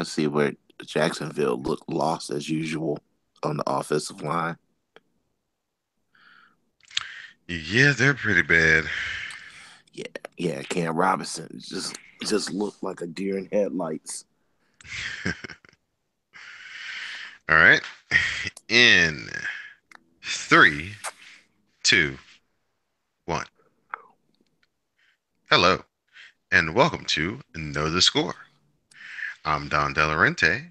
I see where Jacksonville looked lost as usual on the offensive line. Yeah, they're pretty bad. Yeah, yeah. Cam Robinson just looked like a deer in headlights. All right. In three, two, one. Hello, and welcome to Know the Score. I'm Don Delarente,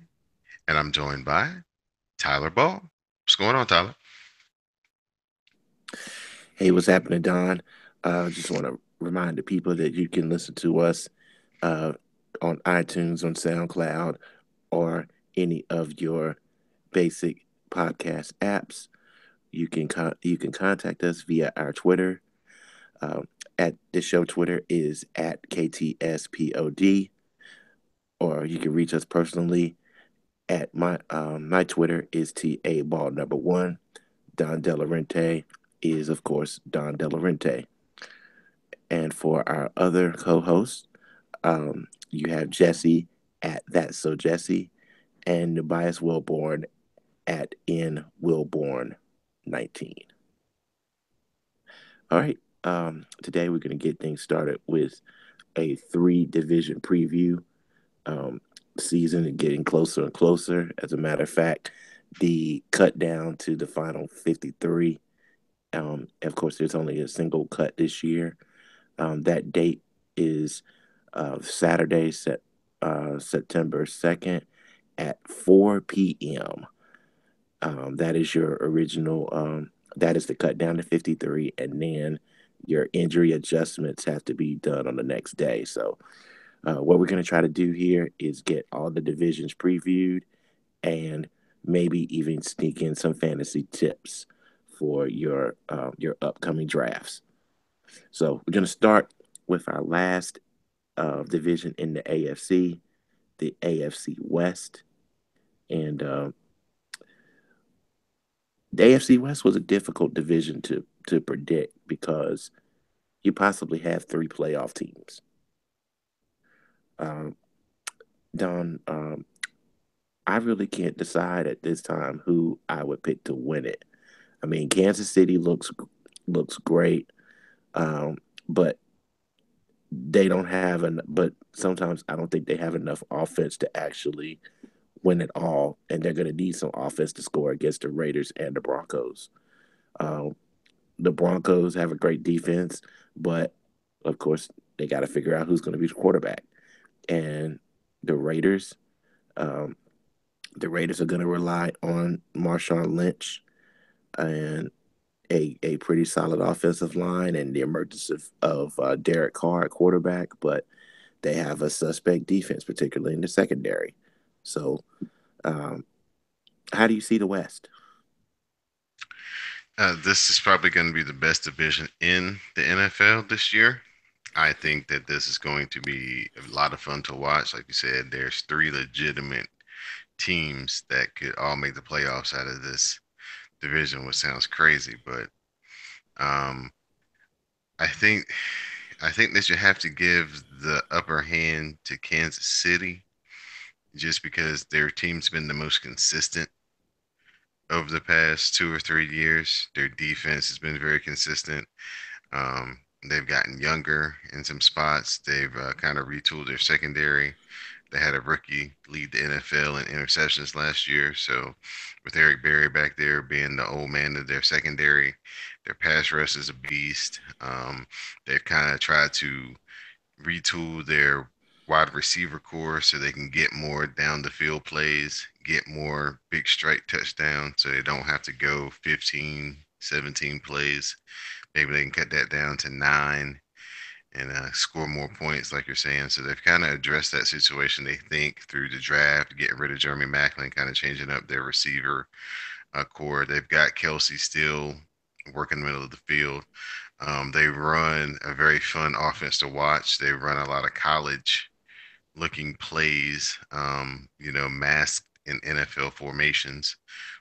and I'm joined by Tyler Ball. What's going on, Tyler? Hey, what's happening, Don? Just want to remind the people that you can listen to us uh, on iTunes, on SoundCloud, or any of your basic podcast apps. You can contact us via our Twitter. Um, at the show Twitter is at KTSPOD, or you can reach us personally at my Twitter is TA Ball number one. Don Delarente is of course Don Delarente. And for our other co-hosts, you have Jesse at That's So Jesse and Tobias Wilborn at N Wilborn 19. All right. Today we're going to get things started with a three division preview. Um, Season is getting closer and closer. As a matter of fact, the cut down to the final 53. Of course, there's only a single cut this year. That date is Saturday, September 2nd at 4 p.m. That is your original, that is the cut down to 53. And then your injury adjustments have to be done on the next day. So, what we're going to try to do here is get all the divisions previewed and maybe even sneak in some fantasy tips for your upcoming drafts. So we're going to start with our last division in the AFC West, and the AFC West was a difficult division to predict because you possibly have three playoff teams. Um, Don, I really can't decide at this time who I would pick to win it. I mean, Kansas City looks great, um, but they don't have an. But sometimes I don't think they have enough offense to actually win it all, and they're going to need some offense to score against the Raiders and the Broncos. Um, the Broncos have a great defense, but of course they got to figure out who's going to be the quarterback. And the Raiders, um, the Raiders are going to rely on Marshawn Lynch and a pretty solid offensive line and the emergence of Derek Carr at quarterback, but they have a suspect defense, particularly in the secondary. So, um, how do you see the West? This is probably going to be the best division in the NFL this year. I think that this is going to be a lot of fun to watch. Like you said, there's three legitimate teams that could all make the playoffs out of this division, which sounds crazy, but um, I think I think that you have to give the upper hand to Kansas City just because their team's been the most consistent over the past 2 or 3 years. Their defense has been very consistent. They've gotten younger in some spots. They've kind of retooled their secondary. They had a rookie lead the NFL in interceptions last year. So, with Eric Berry back there being the old man of their secondary, their pass rush is a beast. They've kind of tried to retool their wide receiver core so they can get more down the field plays, get more big strike touchdowns so they don't have to go 15, 17 plays. Maybe they can cut that down to nine and score more points, like you're saying. So they've kind of addressed that situation, they think, through the draft, getting rid of Jeremy Macklin, kind of changing up their receiver core. They've got Kelsey still working the middle of the field. They run a very fun offense to watch. They run a lot of college looking plays, masked in NFL formations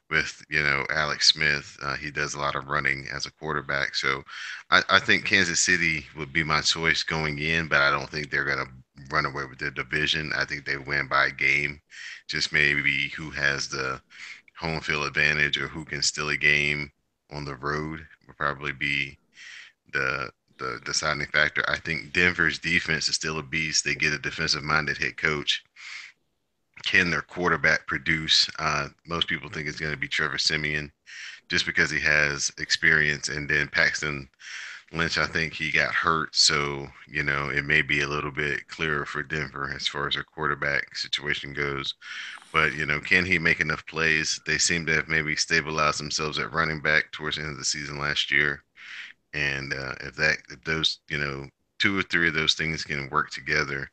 with, Alex Smith. He does a lot of running as a quarterback. So I think Kansas City would be my choice going in, but I don't think they're going to run away with the division. I think they win by a game. Just maybe who has the home field advantage or who can steal a game on the road will probably be the the deciding factor. I think Denver's defense is still a beast. They get a defensive minded head coach. Can their quarterback produce? Most people think it's going to be Trevor Simeon just because he has experience. And then Paxton Lynch, I think he got hurt. So, it may be a little bit clearer for Denver as far as their quarterback situation goes. But, can he make enough plays? They seem to have maybe stabilized themselves at running back towards the end of the season last year. And if those, two or three of those things can work together,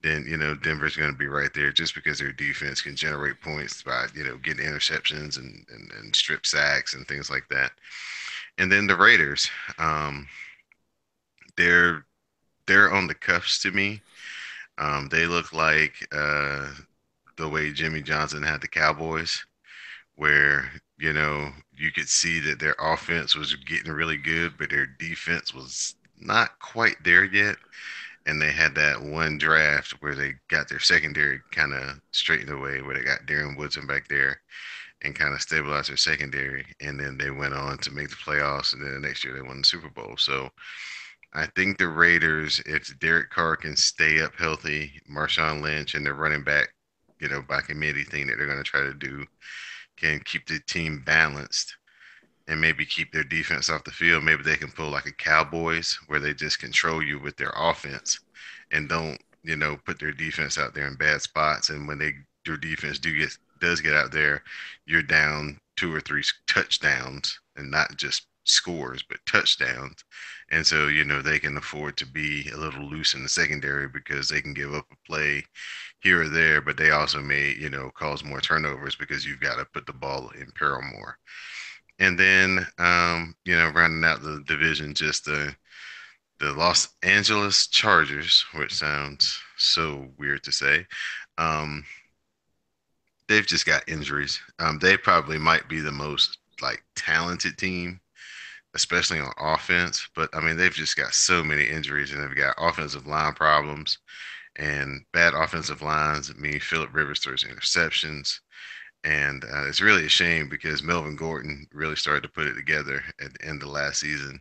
then Denver's going to be right there just because their defense can generate points by getting interceptions and strip sacks and things like that. And then the Raiders, um, they're they're on the cuffs to me. They look like the way Jimmy Johnson had the Cowboys, where you could see that their offense was getting really good, but their defense was not quite there yet. And they had that one draft where they got their secondary kind of straightened away, where they got Darren Woodson back there and kind of stabilized their secondary. And then they went on to make the playoffs, and then the next year they won the Super Bowl. So I think the Raiders, if Derek Carr can stay up healthy, Marshawn Lynch and the running back, by committee thing that they're going to try to do, can keep the team balanced and maybe keep their defense off the field. Maybe they can pull like a Cowboys where they just control you with their offense and don't, put their defense out there in bad spots. And when your defense does get out there, you're down two or three touchdowns and not just scores, but touchdowns. And so, they can afford to be a little loose in the secondary because they can give up a play here or there, but they also may, cause more turnovers because you've got to put the ball in peril more. And then, rounding out the division, just the Los Angeles Chargers, which sounds so weird to say. Um, they've just got injuries. They probably might be the most like talented team, especially on offense. But I mean, they've just got so many injuries, and they've got offensive line problems and bad offensive lines. I mean, Philip Rivers throws interceptions. And it's really a shame because Melvin Gordon really started to put it together at the end of last season.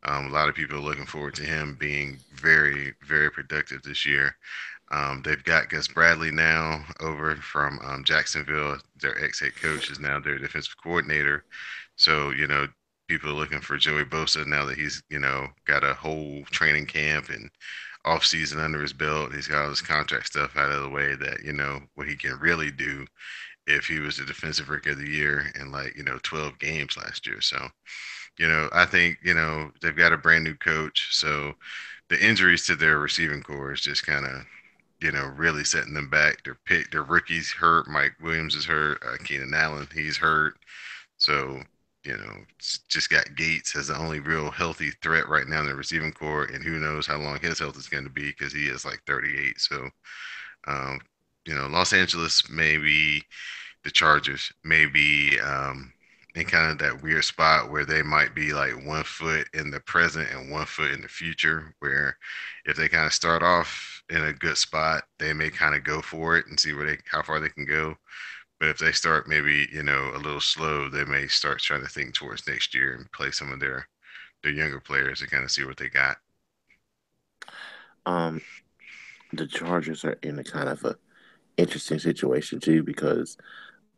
A lot of people are looking forward to him being very, very productive this year. They've got Gus Bradley now over from Jacksonville. Their ex head coach is now their defensive coordinator. So, people are looking for Joey Bosa now that he's, got a whole training camp and off season under his belt. He's got all his contract stuff out of the way that, what he can really do if he was the defensive rookie of the year in like 12 games last year. So I think they've got a brand new coach, so the injuries to their receiving core is just kind of really setting them back. Their rookies hurt. Mike Williams is hurt. Keenan Allen, he's hurt. So just got Gates as the only real healthy threat right now in the receiving core, and who knows how long his health is going to be because he is like 38. So um, Los Angeles maybe the Chargers may be in kind of that weird spot where they might be like 1 foot in the present and 1 foot in the future. Where if they kind of start off in a good spot, they may kind of go for it and see how far they can go. But if they start maybe a little slow, they may start trying to think towards next year and play some of their younger players to kind of see what they got. Um, the Chargers are in a kind of a interesting situation too because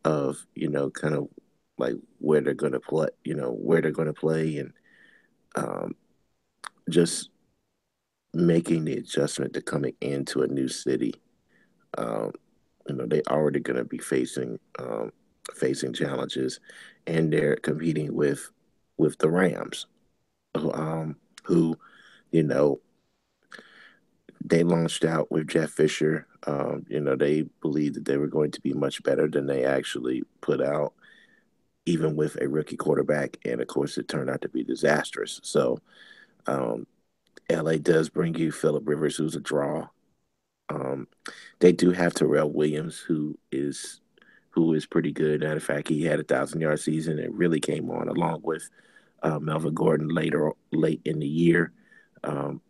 of kind of like where they're going to play, where they're going to play, and um, just making the adjustment to coming into a new city. Um, they already going to be facing challenges, and they're competing with the Rams, who you know they launched out with Jeff Fisher. They believed that they were going to be much better than they actually put out, even with a rookie quarterback. And of course, it turned out to be disastrous. So, um, LA does bring you Philip Rivers, who's a draw. Um, they do have Terrell Williams, who is pretty good. Matter of fact, he had 1,000 yard season and really came on along with Melvin Gordon late in the year. Um,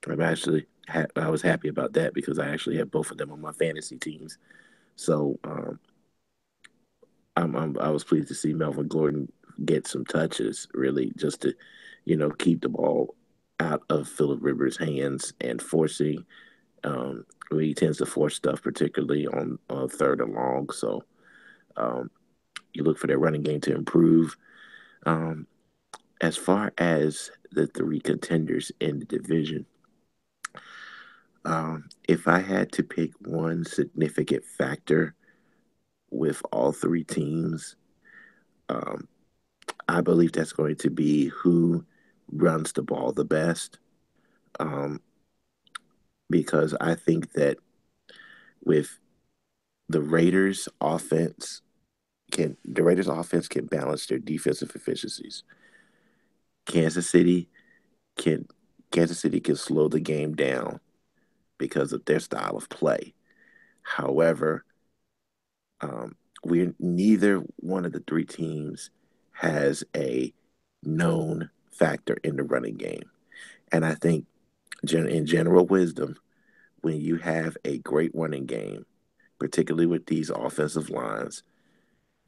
I'm actually I was happy about that because I actually have both of them on my fantasy teams. So I was pleased to see Melvin Gordon get some touches, really, just to, keep the ball out of Philip Rivers' hands and forcing. He tends to force stuff, particularly on third and long. So um, you look for their running game to improve. Um, as far as the three contenders in the division, if I had to pick one significant factor with all three teams, um, I believe that's going to be who runs the ball the best. Um, because I think that with the Raiders' offense the Raiders' offense can balance their defensive efficiencies. Kansas City can Kansas City can slow the game down because of their style of play. However, we're neither one of the three teams has a known factor in the running game. And I think in general wisdom, when you have a great running game, particularly with these offensive lines,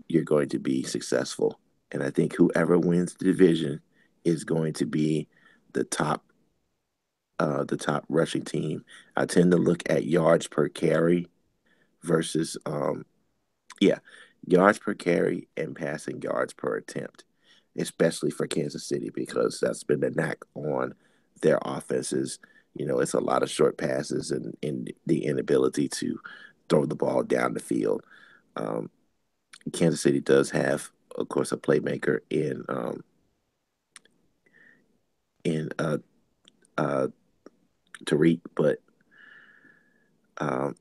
you're going to be successful. And I think whoever wins the division is going to be the top the top rushing team. I tend to look at yards per carry versus yeah, yards per carry and passing yards per attempt, especially for Kansas City because that's been the knack on their offenses. It's a lot of short passes and the inability to throw the ball down the field. Um, Kansas City does have, of course, a playmaker in uh, Tariq, but um,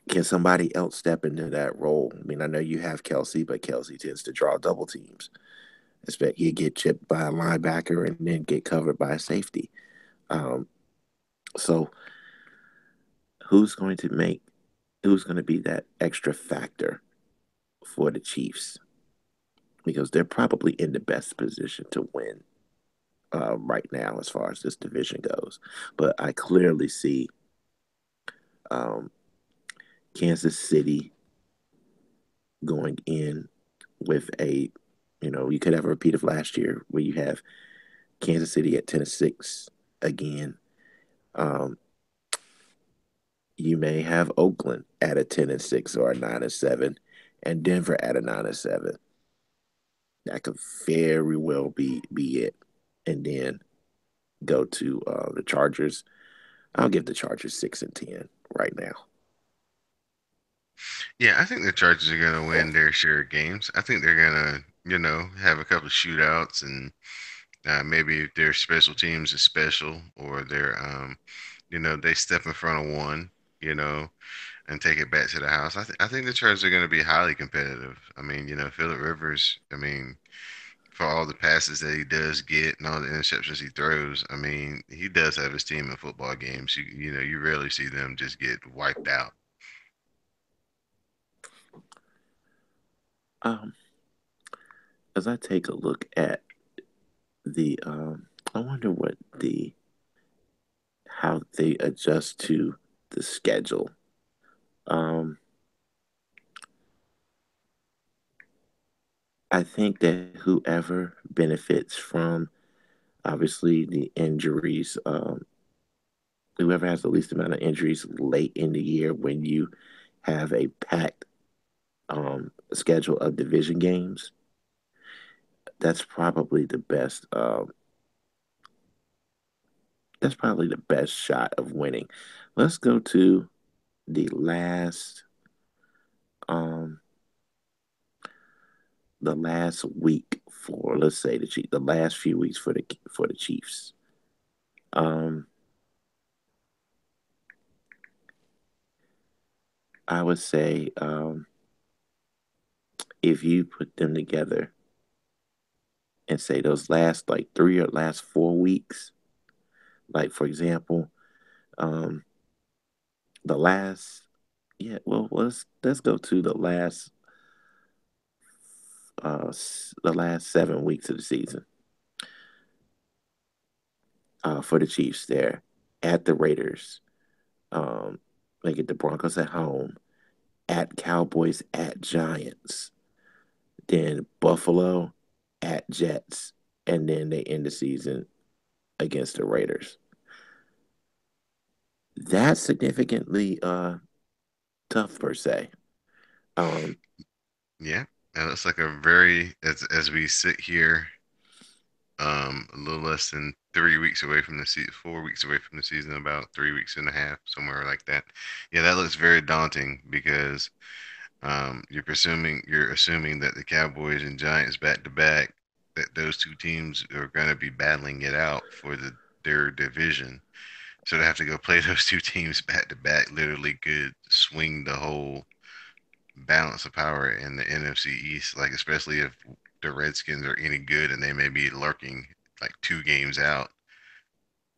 can somebody else step into that role? I mean, I know you have Kelsey, but Kelsey tends to draw double teams. Expect you get chipped by a linebacker and then get covered by a safety. Um, so who's going to make who's going to be that extra factor for the Chiefs? Because they're probably in the best position to win right now as far as this division goes. But I clearly see um, Kansas City going in with you could have a repeat of last year where you have Kansas City at 10-6 again. Um, you may have Oakland at a 10-6 or a 9-7, and Denver at a 9-7. That could very well be it, and then go to the Chargers. I'll give the Chargers 6-10 right now. Yeah, I think the Chargers are gonna win their share of games. I think they're gonna, have a couple of shootouts and maybe if their special teams is special or they step in front of one, you know, and take it back to the house. I think the Chargers are going to be highly competitive. I mean, Philip Rivers. I mean, for all the passes that he does get and all the interceptions he throws, I mean, he does have his team in football games. You rarely see them just get wiped out. Um, as I take a look at I wonder what the how they adjust to the schedule. Um, I think that whoever benefits from obviously the injuries, whoever has the least amount of injuries late in the year when you have a packed schedule of division games, that's probably the best. That's probably the best shot of winning. Let's go to the um, last week for let's say the Chiefs, the last few weeks for the Chiefs. Um, I would say if you put them together and say those last like 3 or last 4 weeks, like for example, um, the last yeah, well let's go to the last 7 weeks of the season for the Chiefs. There at the Raiders. Um, they get the Broncos at home, at Cowboys, at Giants, then Buffalo, at Jets, and then they end the season against the Raiders. That's significantly tough per se. Um, Yeah, and it's like a very as we sit here, a little less than 3 weeks away from the season, 4 weeks away from the season, about 3 weeks and a half, somewhere like that. Yeah, that looks very daunting because you're assuming that the Cowboys and Giants back to back, that those two teams are going to be battling it out for their division. So to have to go play those two teams back to back literally could swing the whole balance of power in the NFC East, like especially if the Redskins are any good and they may be lurking like 2 games out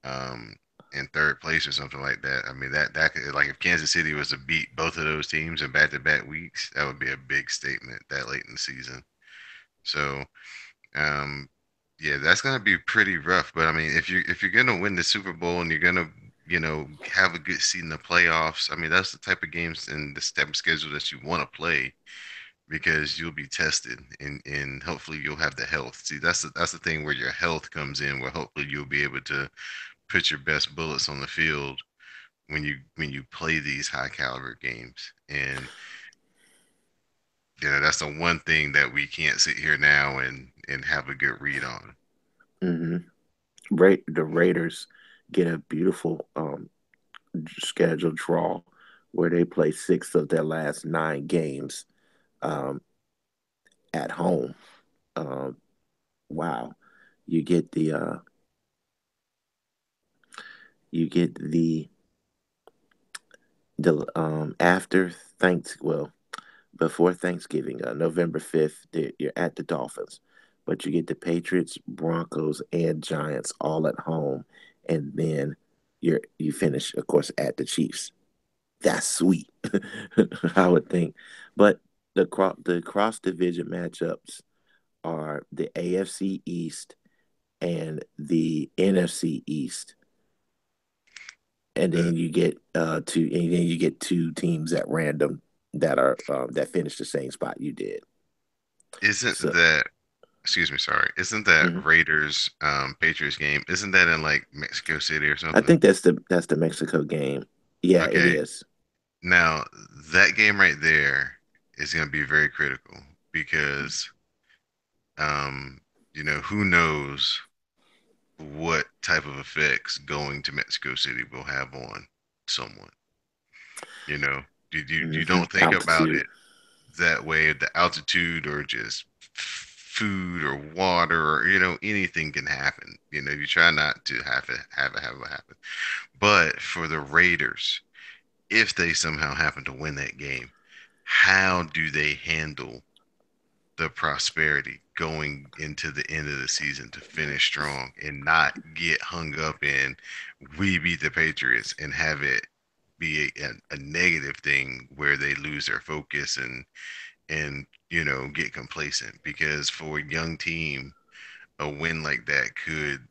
um in third place or something like that. I mean that could, like if Kansas City was to beat both of those teams in back-to-back weeks, that would be a big statement that late in the season. So um yeah, that's gonna be pretty rough. But I mean if you're gonna win the Super Bowl and you're gonna have a good seat in the playoffs, I mean that's the type of games and the type of schedule that you want to play because you'll be tested and hopefully you'll have the health. See, that's the thing where your health comes in, where hopefully you'll be able to put your best bullets on the field when you play these high caliber games. And that's the one thing that we can't sit here now and have a good read on. mhm. The Raiders get a beautiful schedule draw where they play six of their last nine games um, at home. Um, wow, you get the after thanks well before Thanksgiving, November 5th, you're at the Dolphins, but you get the Patriots, Broncos, and Giants all at home, and then you finish, of course, at the Chiefs. That's sweet, I would think. But the cross division matchups are the AFC East and the NFC East, and Uh, then you get two teams at random that finish the same spot you did. isn't So that Excuse me, sorry. Isn't that mhm. Raiders Patriots game? Isn't that in like Mexico City or I something? think that's the Mexico game. Yeah, it Okay. is. Now, that game right there is going to be very critical because, um, who knows what type of effects going to Mexico City will have on someone. You know, you don't think about Altitude. it that way, the altitude or just food or water or anything can happen. You try not to have it happen. But for the Raiders, if they somehow happen to win that game, how do they handle the prosperity going into the end of the season to finish strong and not get hung up in we beat the Patriots and have it be a negative thing where they lose their focus and get complacent? Because for a young team, a win like that could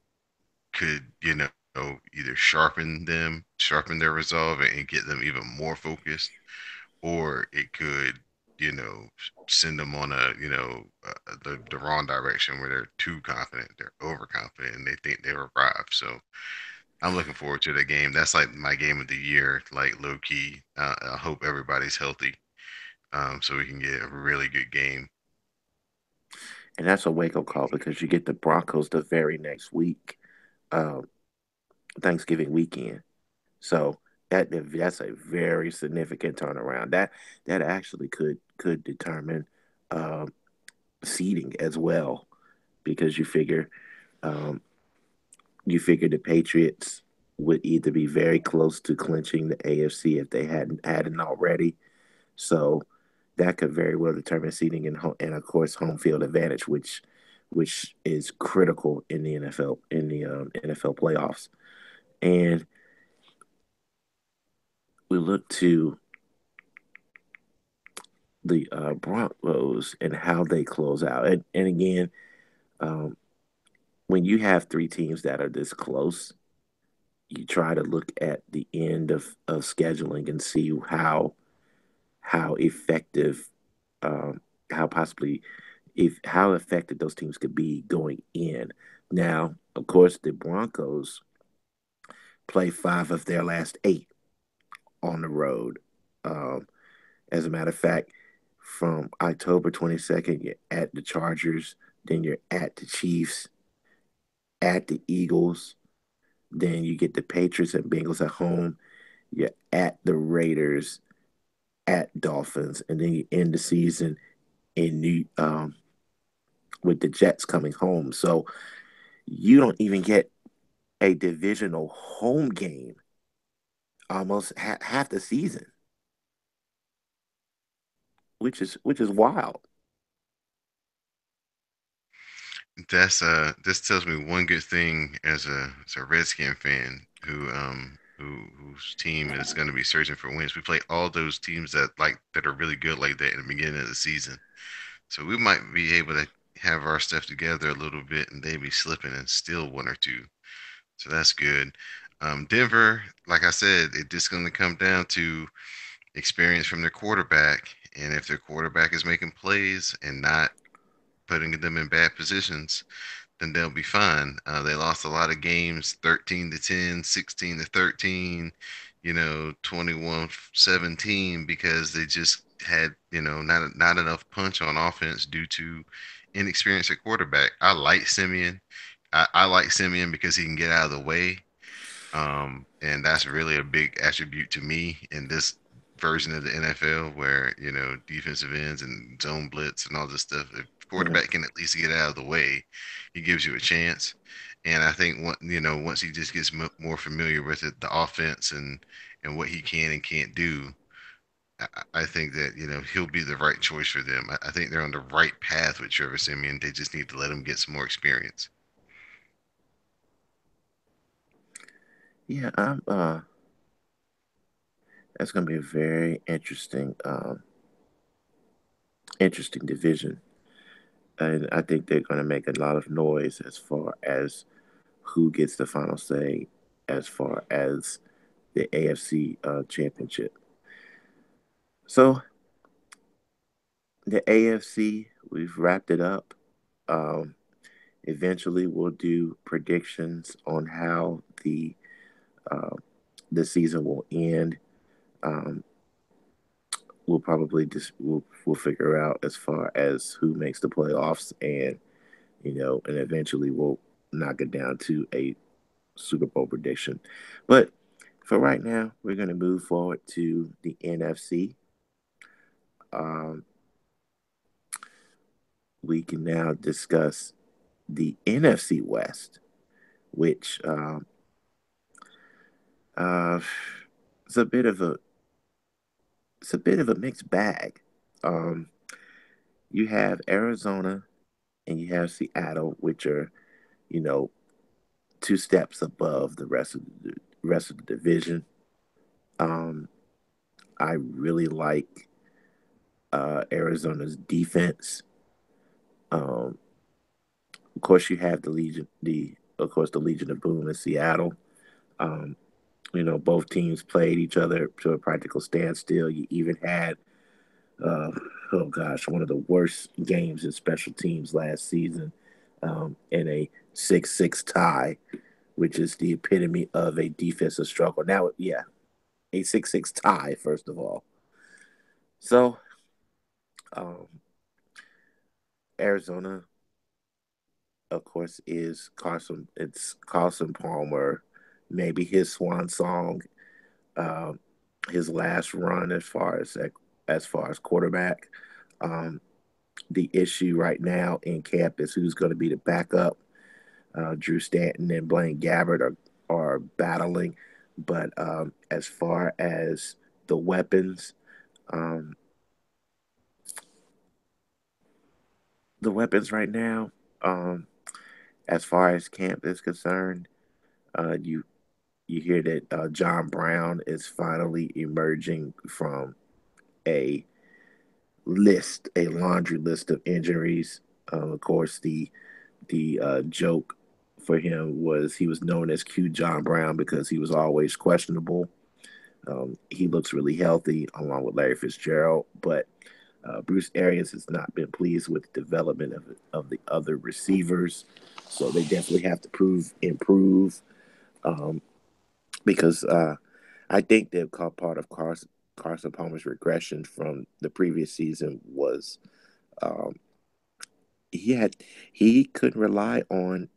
either sharpen their resolve and get them even more focused, or it could you know send them on the wrong direction where they're too confident, they're overconfident, and they think they've arrived. So I'm looking forward to the game. That's like my game of the year, like low key. I hope everybody's healthy, so we can get a really good game. And that's a wake up call because you get the Broncos the very next week, um, Thanksgiving weekend. So that's a very significant turnaround. That actually could determine um, seeding as well because um, you figure the Patriots would either be very close to clinching the AFC if they hadn't already. So that could very well determine seeding and of course home field advantage, which is critical in the NFL playoffs. And we look to the Broncos and how they close out. And again, um, when you have three teams that are this close, you try to look at the end of scheduling and see how effective, um, how possibly if how effective those teams could be going in. Now, of course, the Broncos play five of their last eight on the road. Um, as a matter of fact, from October 22nd, you're at the Chargers, then you're at the Chiefs, at the Eagles, then you get the Patriots and Bengals at home, you're at the Raiders, at Dolphins, and then you end the season in New with the Jets coming home. So you don't even get a divisional home game almost half the season, which is wild. That's this tells me one good thing as a Redskin fan whose team is going to be searching for wins. We play all those teams that are really good like that in the beginning of the season. So we might be able to have our stuff together a little bit and they be slipping and still one or two. So that's good. Denver, like I said, it's just going to come down to experience from their quarterback. And if their quarterback is making plays and not putting them in bad positions, then they'll be fine. They lost a lot of games 13 to 10, 16 to 13, 21-17 because they just had, not enough punch on offense due to inexperience at quarterback. I like Simeon. I like Simeon because he can get out of the way. And that's really a big attribute to me in this version of the NFL where, defensive ends and zone blitz and all this stuff. If Mhm. quarterback can at least get out of the way, he gives you a chance. And I think once he just gets more familiar with it, the offense and what he can and can't do, I think that he'll be the right choice for them. I think they're on the right path with Trevor Simeon. They just need to let him get some more experience. Yeah, that's going to be a very interesting division, and I think they're going to make a lot of noise as far as who gets the final say as far as the AFC championship. So the AFC, we've wrapped it up. Um, Eventually, we'll do predictions on how uh, the season will end. Um, we'll probably just we'll figure out as far as who makes the playoffs, and and eventually we'll knock it down to a Super Bowl prediction. But for right now, we're going to move forward to the NFC. Um, we can now discuss the NFC West, which uh, it's a bit of a it's a bit of a mixed bag. Um, you have Arizona and you have Seattle, which are you know two steps above the rest of the division. Um, I really like Arizona's defense. Um, of course, you have the Legion of Boom in Seattle. Um, both teams played each other to a practical standstill. You even had, uh, oh gosh, one of the worst games in special teams last season, in a 6-6 tie, which is the epitome of a defensive struggle. Now, yeah, a 6-6 tie, first of all. So, um, Arizona, of course, is Carson. It's Carson Palmer, maybe his swan song, um, his last run as far as quarterback. Um, the issue right now in camp is who's going to be the backup. Drew Stanton and Blaine Gabbert are battling, but as far as the weapons, um, the weapons right now, um, as far as camp is concerned, you hear that John Brown is finally emerging from a a laundry list of injuries. Of course, the joke for him was he was known as Q John Brown because he was always questionable. He looks really healthy along with Larry Fitzgerald, but Bruce Arians has not been pleased with the development of the other receivers. So they definitely have to improve um, because I think that part of Carson Palmer's regression from the previous season was um, he had he couldn't rely on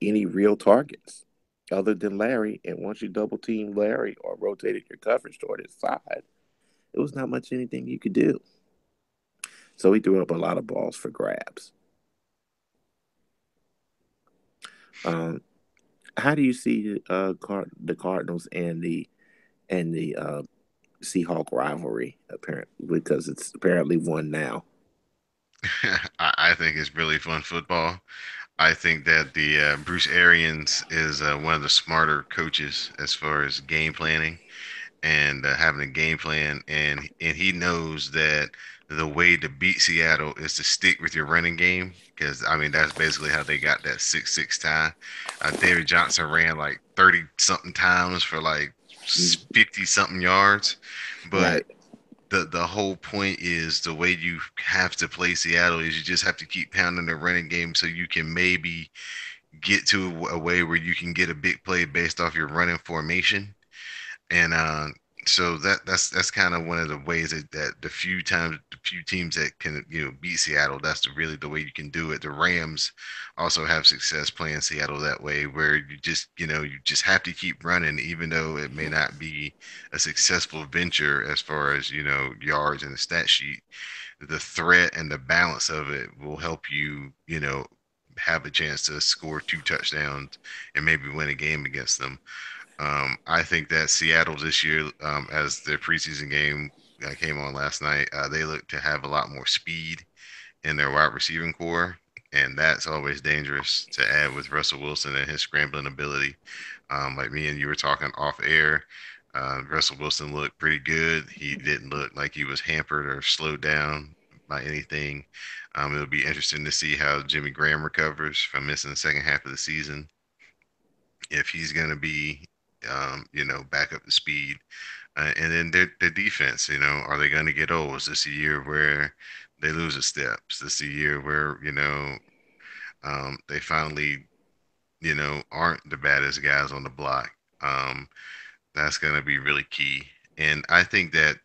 any real targets other than Larry. And once you double team Larry or rotated your coverage toward his side, it was not much anything you could do. So he threw up a lot of balls for grabs. Um, how do you see the Cardinals and the Seahawk rivalry? Apparently, because it's apparently one now. I think it's really fun football. I think that the Bruce Arians is one of the smarter coaches as far as game planning and having a game plan, and he knows that the way to beat Seattle is to stick with your running game because I mean that's basically how they got that 6-6 tie. David Johnson ran like 30 something times for like Mm, 50 something yards, but right. the whole point is the way you have to play Seattle is you just have to keep pounding the running game so you can maybe get to a way where you can get a big play based off your running formation. And so that's kind of one of the ways that the few teams that can beat Seattle, that's really the way you can do it. The Rams also have success playing Seattle that way, where you just have to keep running, even though it may not be a successful venture as far as yards in the stat sheet. The threat and the balance of it will help you have a chance to score two touchdowns and maybe win a game against them. I think that Seattle this year, as their preseason game came on last night, they look to have a lot more speed in their wide receiving core, and that's always dangerous to add with Russell Wilson and his scrambling ability. Like me and you were talking off air, Russell Wilson looked pretty good. He didn't look like he was hampered or slowed down by anything. It'll be interesting to see how Jimmy Graham recovers from missing the second half of the season if he's going to be, back up to speed. And then their defense, are they going to get old? Is this a year where they lose a step? Is this a year where, they finally, aren't the baddest guys on the block? Um, that's going to be really key. And I think that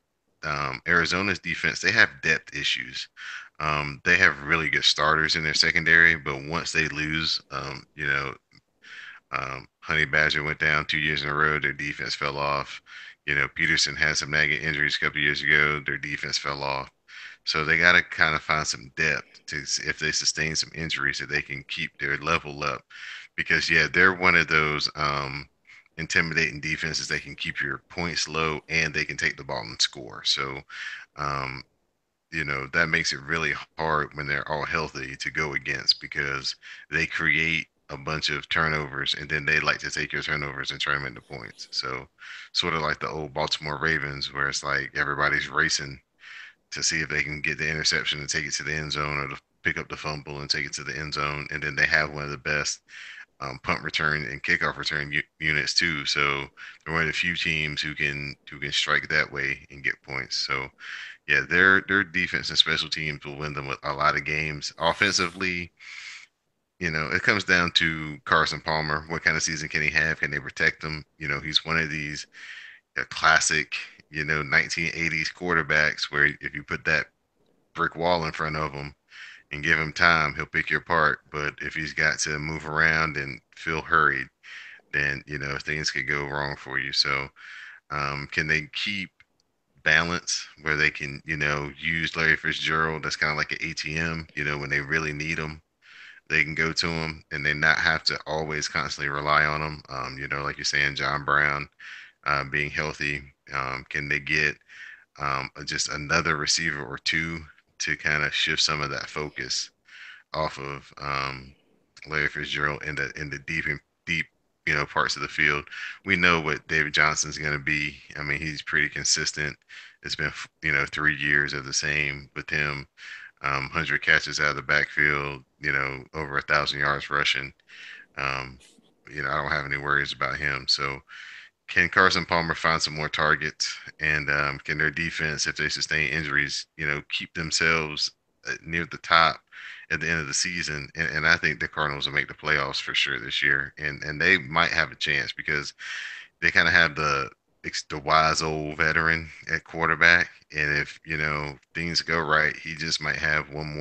Arizona's defense, they have depth issues. They have really good starters in their secondary, but once they lose, Honey Badger went down 2 years in a row. Their defense fell off. Peterson had some nagging injuries a couple of years ago. Their defense fell off. So they got to kind of find some depth to if they sustain some injuries that they can keep their level up. Because yeah, they're one of those intimidating defenses. They can keep your points low and they can take the ball and score. So um, that makes it really hard when they're all healthy to go against because they create a bunch of turnovers and then they like to take your turnovers and turn them into points. So, sort of like the old Baltimore Ravens, where it's like everybody's racing to see if they can get the interception and take it to the end zone or to pick up the fumble and take it to the end zone. And then they have one of the best punt return and kickoff return units too. So they're one of the few teams who can strike that way and get points. So yeah, their defense and special teams will win them with a lot of games. Offensively, it comes down to Carson Palmer. What kind of season can he have? Can they protect him? He's one of these classic, 1980s quarterbacks where if you put that brick wall in front of him and give him time, he'll pick you apart. But if he's got to move around and feel hurried, then things could go wrong for you. So, can they keep balance where they can, use Larry Fitzgerald? That's kind of like an ATM. When they really need him, they can go to him, and they not have to always constantly rely on him. Like you're saying, John Brown being healthy. Can they get just another receiver or two to kind of shift some of that focus off of Larry Fitzgerald in the deep parts of the field. We know what David Johnson's going to be. I mean, he's pretty consistent. It's been 3 years of the same with him. 100 catches out of the backfield. Over 1,000 yards rushing. Um, I don't have any worries about him. So can Carson Palmer find some more targets? And can their defense, if they sustain injuries, keep themselves near the top at the end of the season? And I think the Cardinals will make the playoffs for sure this year. And they might have a chance because they kind of have the wise old veteran at quarterback. And if, things go right, he just might have one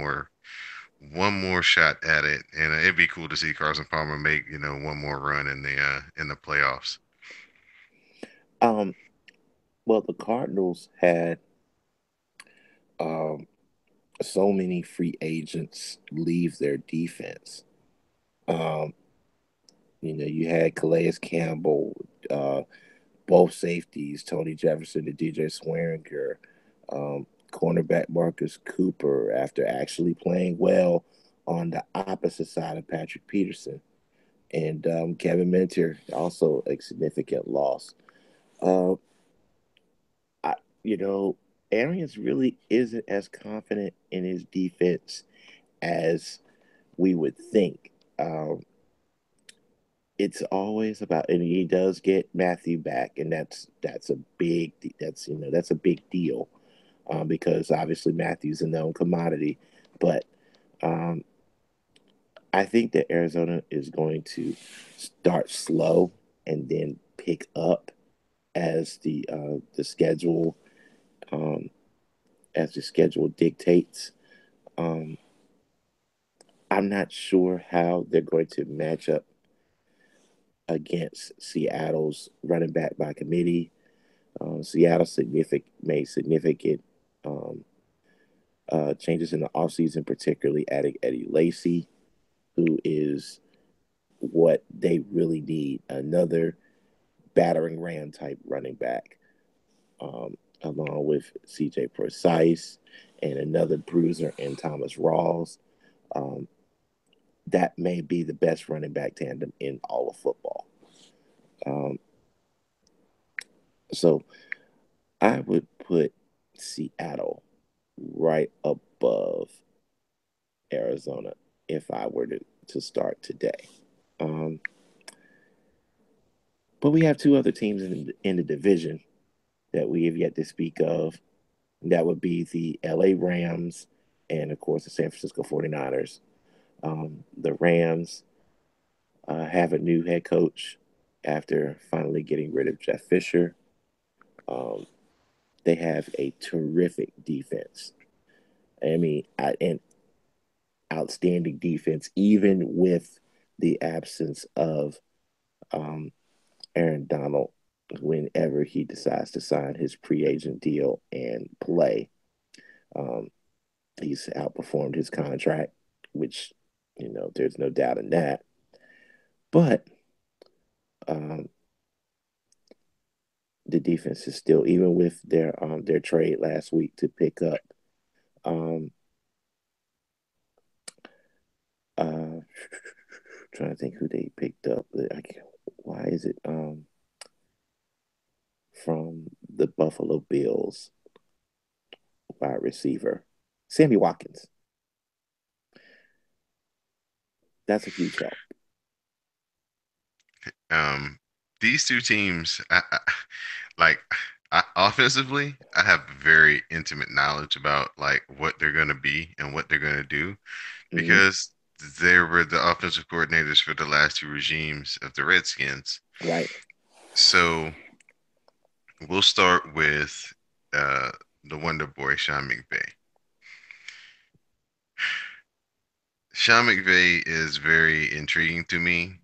more shot at it, and it'd be cool to see Carson Palmer make one more run in the playoffs. Um, well, the Cardinals had um, so many free agents leave their defense. Um, you had Calais Campbell, both safeties, Tony Jefferson and DJ Swearinger, cornerback Marcus Cooper, after actually playing well on the opposite side of Patrick Peterson. And Kevin Minter, also a significant loss. Uh, I, you know, Arians really isn't as confident in his defense as we would think. It's always about, and he does get Matthew back, and that's a big that's a big deal, because obviously Matthew's a known commodity, but um, I think that Arizona is going to start slow and then pick up as the schedule um, as the schedule dictates. Um, I'm not sure how they're going to match up against Seattle's running back by committee. Seattle made significant um, changes in the offseason, particularly adding Eddie Lacy, who is what they really need, another battering ram type running back, along with CJ Precise and another bruiser in Thomas Rawls. Um, that may be the best running back tandem in all of football. Um, so I would put Seattle right above Arizona if I were to start today. Um, but we have two other teams in the division that we have yet to speak of. That would be the LA Rams and, of course, the San Francisco 49ers. The Rams have a new head coach after finally getting rid of Jeff Fisher. Um, they have a terrific defense. I mean, and outstanding defense, even with the absence of um, Aaron Donald whenever he decides to sign his free agent deal and play. Um, he's outperformed his contract, which, there's no doubt in that. But um, the defense is still, even with their trade last week to pick up um, uh, trying to think who they picked up. Why is it from the Buffalo Bills wide receiver Sammy Watkins? That's a huge help. Um, these two teams, like offensively, I have very intimate knowledge about like what they're going to be and what they're going to do Hmm. because they were the offensive coordinators for the last two regimes of the Redskins. Right. So we'll start with uh, the Wonder Boy, Sean McVay. Sean McVay is very intriguing to me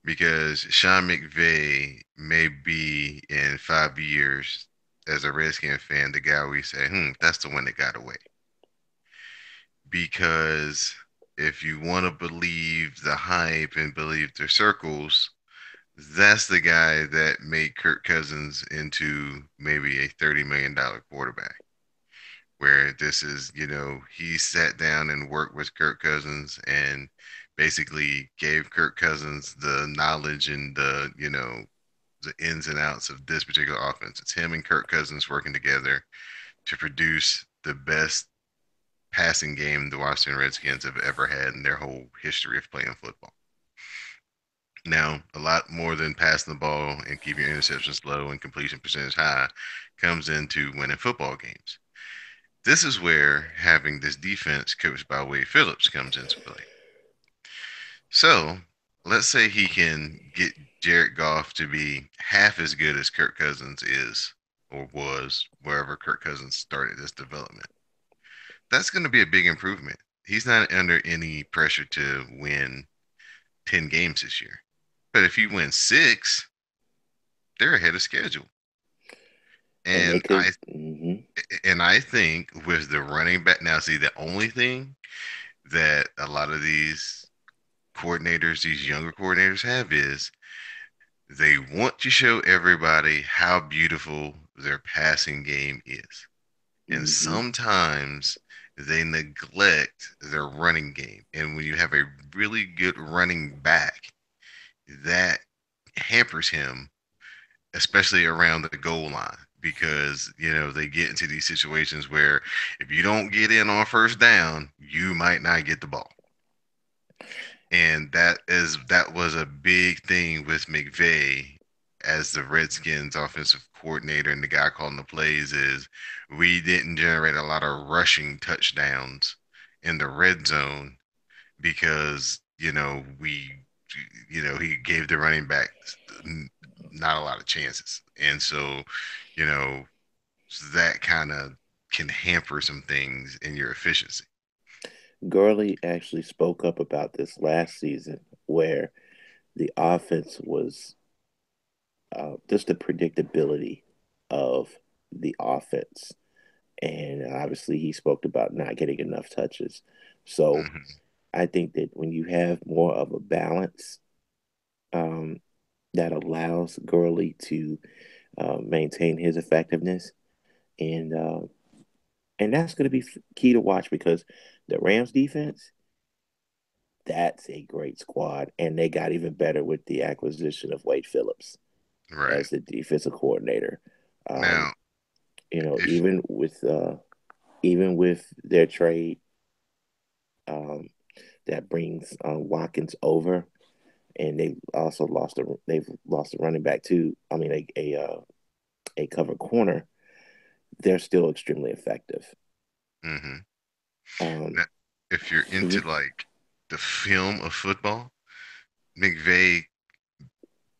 because Sean McVay may be in 5 years as a Redskin fan, the guy we say, that's the one that got away. Because if you want to believe the hype and believe the circles, that's the guy that made Kirk Cousins into maybe a $30 million quarterback. Where this is, he sat down and worked with Kirk Cousins and basically gave Kirk Cousins the knowledge and the ins and outs of this particular offense. It's him and Kirk Cousins working together to produce the best passing game the Washington Redskins have ever had in their whole history of playing football. Now, a lot more than passing the ball and keeping your interceptions low and completion percentage high comes into winning football games. This is where having this defense coached by Wade Phillips comes into play. So, let's say he can get Jared Goff to be half as good as Kirk Cousins is or was wherever Kirk Cousins started this development. That's going to be a big improvement. He's not under any pressure to win 10 games this year. But if he wins six, they're ahead of schedule. And they And could. Mhm. I think with the running back now, see the only thing that a lot of these coordinators, these younger coordinators have is they want to show everybody how beautiful their passing game is. And Mhm. sometimes they neglect their running game. And when you have a really good running back, that hampers him, especially around the goal line, because they get into these situations where if you don't get in on first down, you might not get the ball. And that was a big thing with McVay as the Redskins offensive coordinator and the guy calling the plays is we didn't generate a lot of rushing touchdowns in the red zone because he gave the running back not a lot of chances. And so, you know, that kind of can hamper some things in your efficiency. Gurley actually spoke up about this last season, where the offense was just the predictability of the offense, and obviously he spoke about not getting enough touches. So Hmm. I think that when you have more of a balance, um, that allows Gurley to maintain his effectiveness, and uh, and that's going to be key to watch because the Rams defense, that's a great squad, and they got even better with the acquisition of Wade Phillips Right. as the defensive coordinator. Um, Now, if even with their trade, um, that brings Watkins over, and they've lost a running back too. I mean, a cover corner. They're still extremely effective. mhm. Um, Now, if you're into mhm. like the film of football, McVay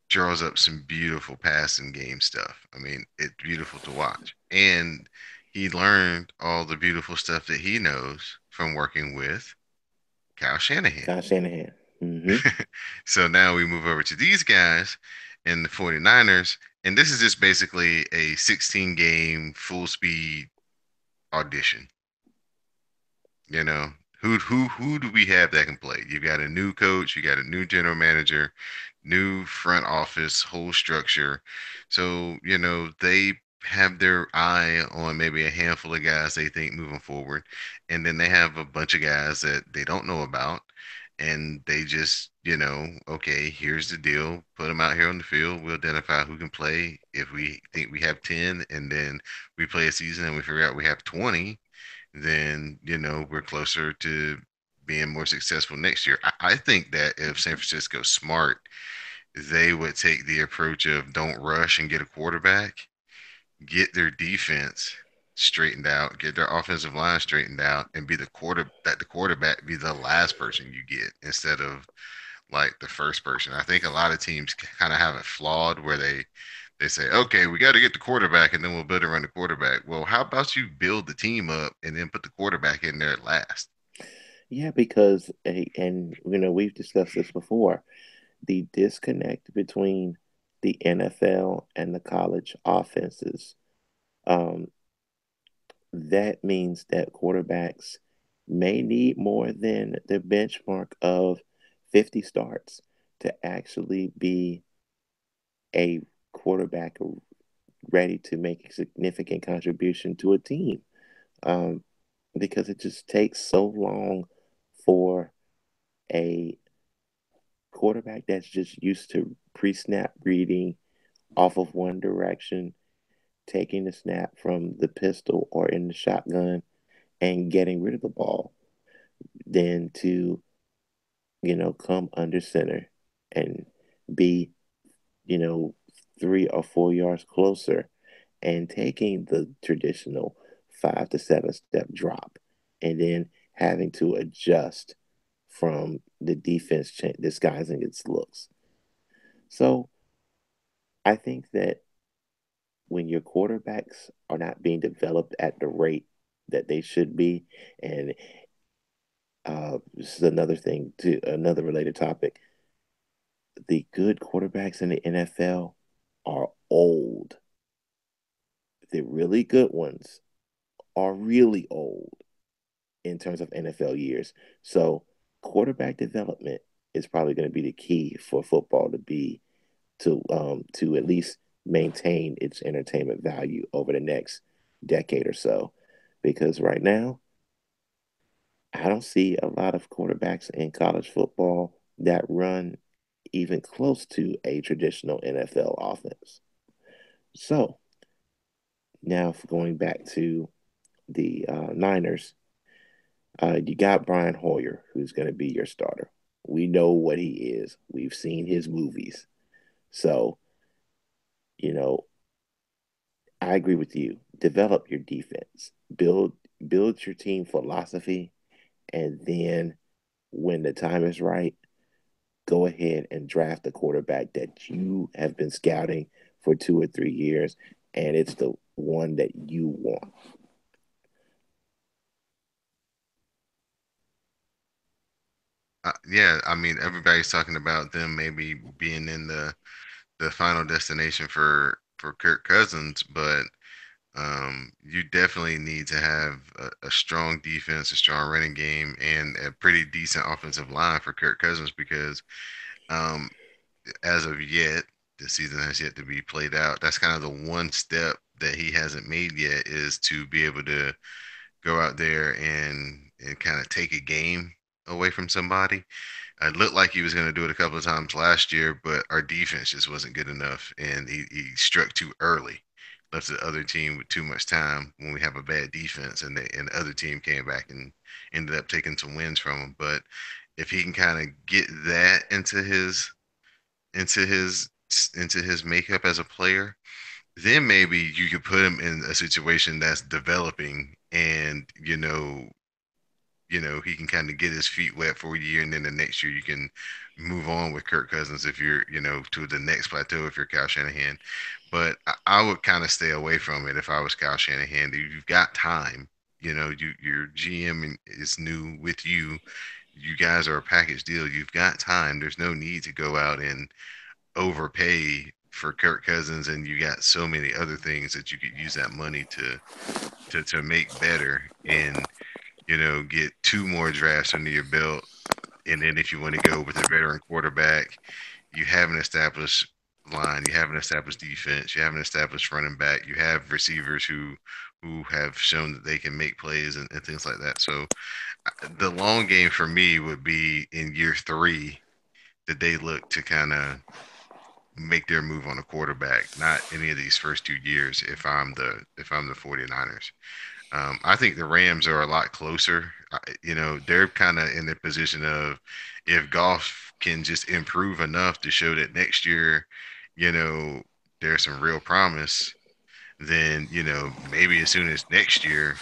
draws up some beautiful passing game stuff. I mean, it's beautiful to watch. And he learned all the beautiful stuff that he knows from working with Kyle Shanahan. Kyle Shanahan. Hmm. So now we move over to these guys in the 49ers, and this is just basically a 16 game full speed audition. You know, who do we have that can play? You got a new coach, you got a new general manager, new front office, whole structure. So, they have their eye on maybe a handful of guys they think moving forward, and then they have a bunch of guys that they don't know about, and they just, okay, here's the deal. Put them out here on the field. We'll identify who can play. If we think we have 10 and then we play a season and we figure out we have 20, then we're closer to being more successful next year. I think that if San Francisco's smart, they would take the approach of don't rush and get a quarterback, get their defense straightened out, get their offensive line straightened out, and be the quarterback be the last person you get instead of like the first person. I think a lot of teams kind of have it flawed where they say, okay, we got to get the quarterback and then we'll build around the quarterback. Well, how about you build the team up and then put the quarterback in there last? Yeah, because and we've discussed this before. The disconnect between the NFL and the college offenses. Um, that means that quarterbacks may need more than the benchmark of 50 starts to actually be a quarterback ready to make a significant contribution to a team. Um, because it just takes so long for a quarterback that's just used to pre-snap reading off of one direction, taking the snap from the pistol or in the shotgun and getting rid of the ball, than to come under center and be, you know, 3 or 4 yards closer and taking the traditional 5 to 7 step drop and then having to adjust from the defense disguising its looks. So I think that when your quarterbacks are not being developed at the rate that they should be, and this is another thing to another related topic, the good quarterbacks in the NFL are old. The really good ones are really old in terms of NFL years. So quarterback development is probably going to be the key for football to at least maintain its entertainment value over the next decade or so. Because right now, I don't see a lot of quarterbacks in college football that run even close to a traditional NFL offense. So now going back to the Niners, you got Brian Hoyer, who's going to be your starter. We know what he is. We've seen his movies. So, you know, I agree with you. Develop your defense. Build your team philosophy, and then when the time is right, go ahead and draft the quarterback that you have been scouting for 2 or 3 years, and it's the one that you want. Yeah, I mean, everybody's talking about them maybe being in the final destination for Kirk Cousins, but you definitely need to have a strong defense, a strong running game, and a pretty decent offensive line for Kirk Cousins because um, as of yet, the season has yet to be played out. That's kind of the one step that he hasn't made yet is to be able to go out there and kind of take a game away from somebody. It looked like he was going to do it a couple of times last year, but our defense just wasn't good enough, and he struck too early, left the other team with too much time when we have a bad defense, and the other team came back and ended up taking some wins from him. But if he can kind of get that into his into his makeup as a player, then maybe you could put him in a situation that's developing, and he can kind of get his feet wet for a year, and then the next year you can move on with Kirk Cousins if you're, to the next plateau if you're Kyle Shanahan. But I would kind of stay away from it if I was Kyle Shanahan. You've got time. Your GM is new with you. You guys are a package deal. You've got time. There's no need to go out and overpay for Kirk Cousins, and you got so many other things that you could use that money to make better. And get two more drafts under your belt. And then if you want to go with a veteran quarterback, you have an established line, you have an established defense, you have an established running back, you have receivers who have shown that they can make plays and things like that. So the long game for me would be in year three that they look to kind of make their move on a quarterback, not any of these first 2 years if I'm the 49ers. I think the Rams are a lot closer. They're kind of in the position of if Goff can just improve enough to show that next year, you know, there's some real promise, then, maybe as soon as next year,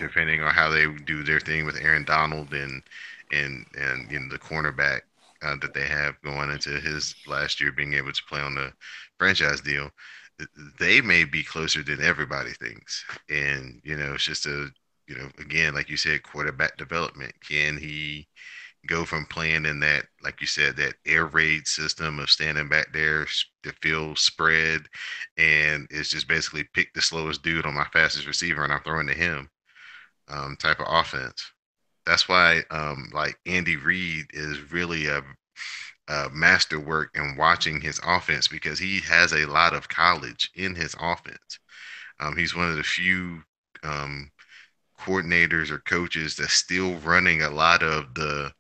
depending on how they do their thing with Aaron Donald and the cornerback that they have going into his last year being able to play on the franchise deal, they may be closer than everybody thinks. And, it's just again, like you said, quarterback development. Can he go from playing in that, like you said, that air raid system of standing back there, the field spread, and it's just basically pick the slowest dude on my fastest receiver and I'm throwing to him type of offense. That's why, like Andy Reid is really a masterwork in watching his offense because he has a lot of college in his offense. He's one of the few um, coordinators or coaches that's still running a lot of the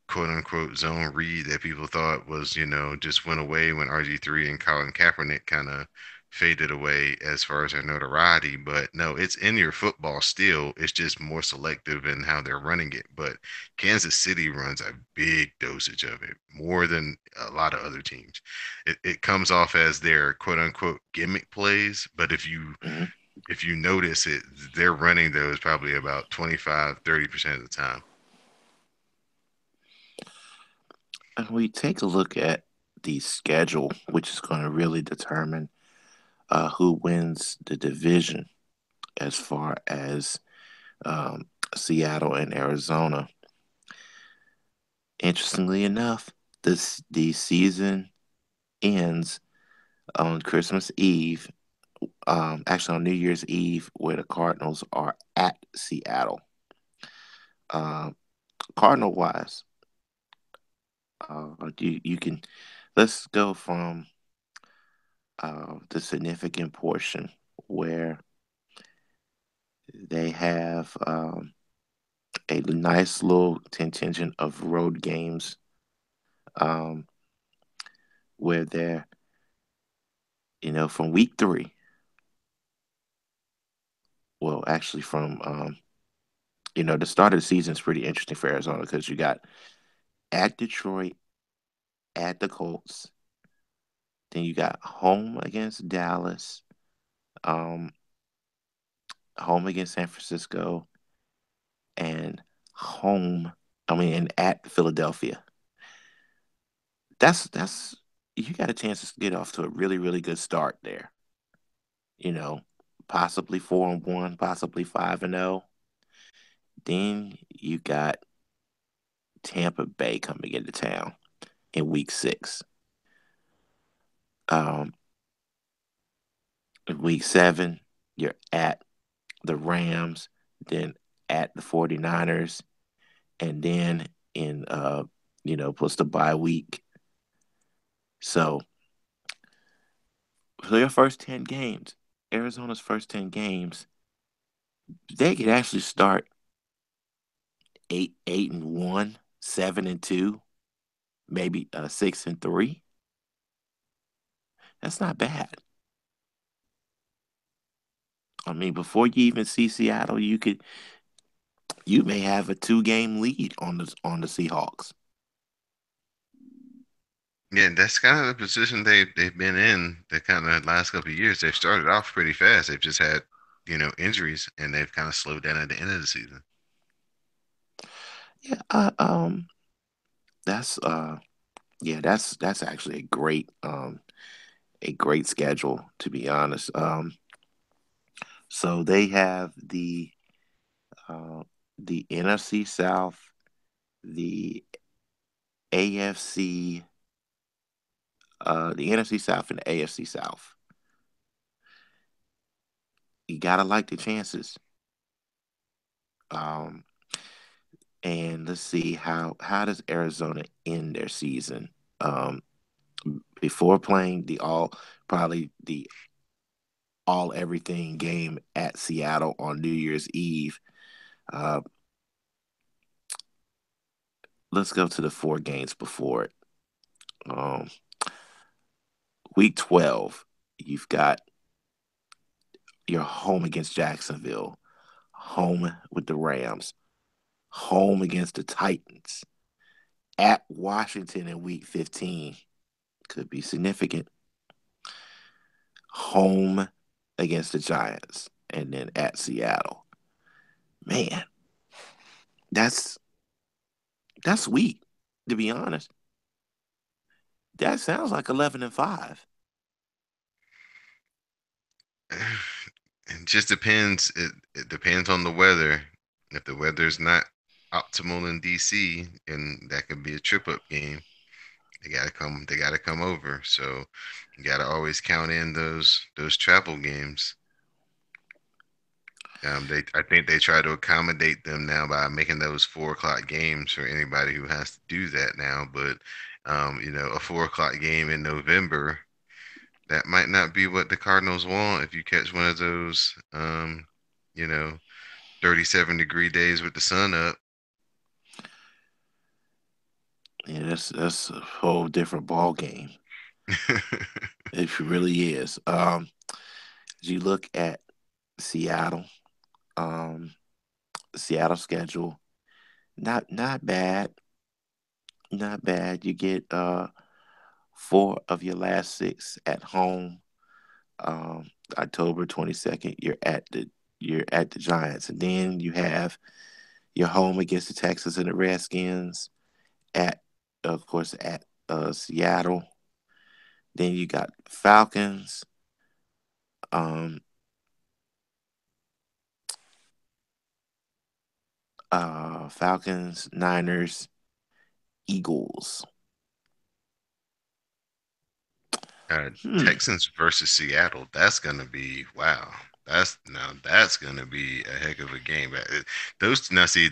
quote unquote zone read that people thought was, just went away when RG3 and Colin Kaepernick kind of faded away as far as their notoriety. But no, it's in your football still. It's just more selective in how they're running it. But Kansas City runs a big dosage of it, more than a lot of other teams. It comes off as their quote unquote gimmick plays, but Mhm. if you notice it, they're running those probably about 25-30% of the time. And we take a look at the schedule, which is going to really determine who wins the division as far as Seattle and Arizona. Interestingly enough, the season ends on Christmas Eve, actually on New Year's Eve, where the Cardinals are at Seattle. Uh, Cardinal wise, you can let's go from the significant portion where they have a nice little contingent of road games um, where they're, from week 3. Well, actually, from, the start of the season is pretty interesting for Arizona because you got at Detroit, at the Colts, then you got home against Dallas, um, home against San Francisco, and home, and at Philadelphia. That's you got a chance to get off to a really, really good start there. You know, possibly 4-1, possibly 5-0. Then you got Tampa Bay coming into town in week 6. Um, in week 7, you're at the Rams, then at the 49ers, and then in plus the bye week. So for their first 10 games, Arizona's first 10 games, they could actually start 8-1, 7-2, maybe 6-3. That's not bad. Before you even see Seattle, you may have a 2-game lead on the Seahawks. Yeah, that's kind of the position they've been in the kind of last couple of years. They've started off pretty fast. They've just had, injuries and they've kind of slowed down at the end of the season. Yeah, that's yeah, that's actually a great schedule, to be honest. So they have uh the NFC South, the AFC, the NFC South and the AFC South. You gotta like the chances. Um, and let's see how does Arizona end their season? Um, Before playing the all everything game at Seattle on New Year's Eve. Uh, let's go to the 4 games before it. Um, week 12, you've got your home against Jacksonville, home with the Rams, home against the Titans, at Washington in week 15. Could be significant. Home against the Giants, and then at Seattle. Man, that's that's sweet, to be honest. That sounds like 11-5. It just depends. It depends on the weather. If the weather's not optimal in DC, and that could be a trip up game. They gotta come. They gotta come over. So you gotta always count in those travel games. I think they try to accommodate them now by making those 4 o'clock games for anybody who has to do that now. But a 4 o'clock game in November, that might not be what the Cardinals want if you catch one of those, you know, 37-degree days with the sun up. Yeah, that's a whole different ball game. It really is. As you look at Seattle, um, Seattle schedule, not bad, not bad. You get four of your last six at home. Um, October 22nd, you're at the Giants, and then you have your home against the Texans and the Redskins at, of course, at Seattle. Then you got Falcons, um, Falcons, Niners, Eagles. Hmm. Texans versus Seattle. That's gonna be wow. That's gonna be a heck of a game. Those now see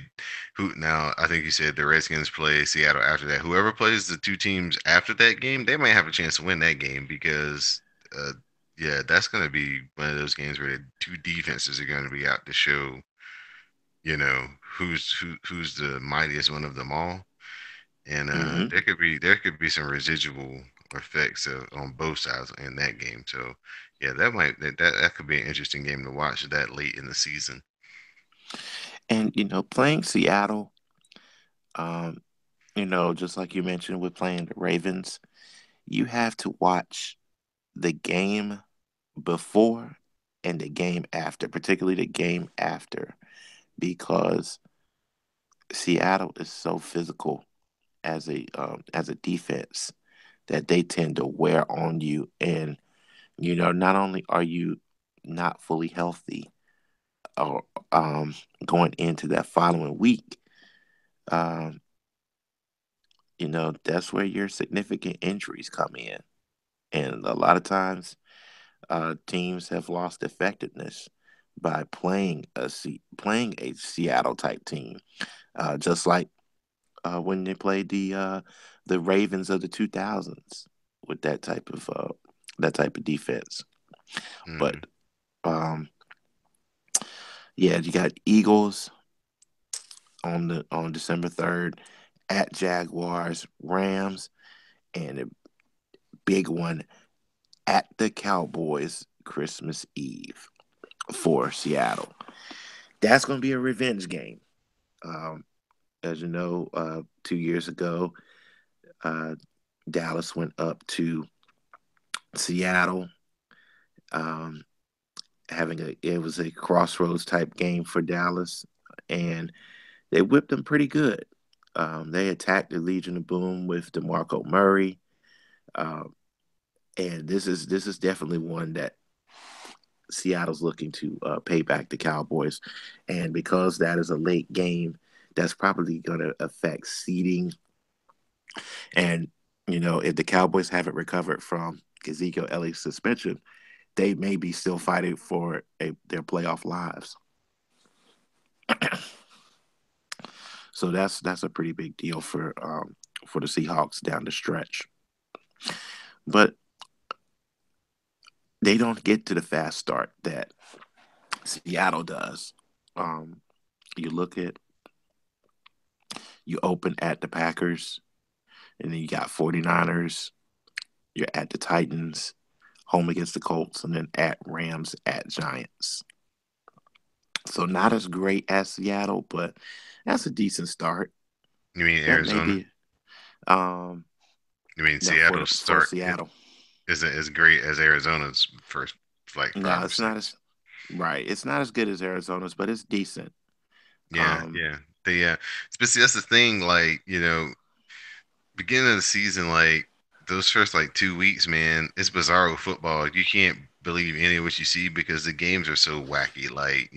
who now I think you said the Redskins play Seattle after that. Whoever plays the two teams after that game, they might have a chance to win that game because uh yeah, that's gonna be one of those games where the two defenses are gonna be out to show, who's the mightiest one of them all. And Hmm. there could be some residual effects on both sides in that game. So yeah, that could be an interesting game to watch that late in the season. And playing Seattle, um, just like you mentioned with playing the Ravens, you have to watch the game before and the game after, particularly the game after, because Seattle is so physical as a defense that they tend to wear on you, and not only are you not fully healthy or going into that following week, um, that's where your significant injuries come in, and a lot of times teams have lost effectiveness by playing a Seattle type team, just like when they played the Ravens of the 2000s with that type of defense. But Mm. um, yeah, you got Eagles on December 3rd at Jaguars, Rams, and a big one at the Cowboys Christmas Eve for Seattle. That's going to be a revenge game. Um, as you know, 2 years ago, uh, Dallas went up to Seattle, um, having it was a crossroads type game for Dallas, and they whipped them pretty good. They attacked the Legion of Boom with DeMarco Murray, um, and this is definitely one that Seattle's looking to pay back the Cowboys, and because that is a late game, that's probably going to affect seeding. And if the Cowboys haven't recovered from Ezekiel Elliott's suspension, they may be still fighting for their playoff lives. So that's a pretty big deal for the Seahawks down the stretch. But they don't get to the fast start that Seattle does. Um, you look at you open at the Packers, and then you got 49ers, you're at the Titans, home against the Colts, and then at Rams, at Giants. So not as great as Seattle, but that's a decent start. You mean That may Arizona? be um You mean no for Seattle's for start Seattle. isn't as great as Arizona's first like No, five or it's not six? as right. It's not as good as Arizona's, but it's decent. Yeah, Um, yeah. But see, that's the thing. Like, beginning of the season, like those first like 2 weeks, man, it's bizarro football. You can't believe any of what you see because the games are so wacky. Like,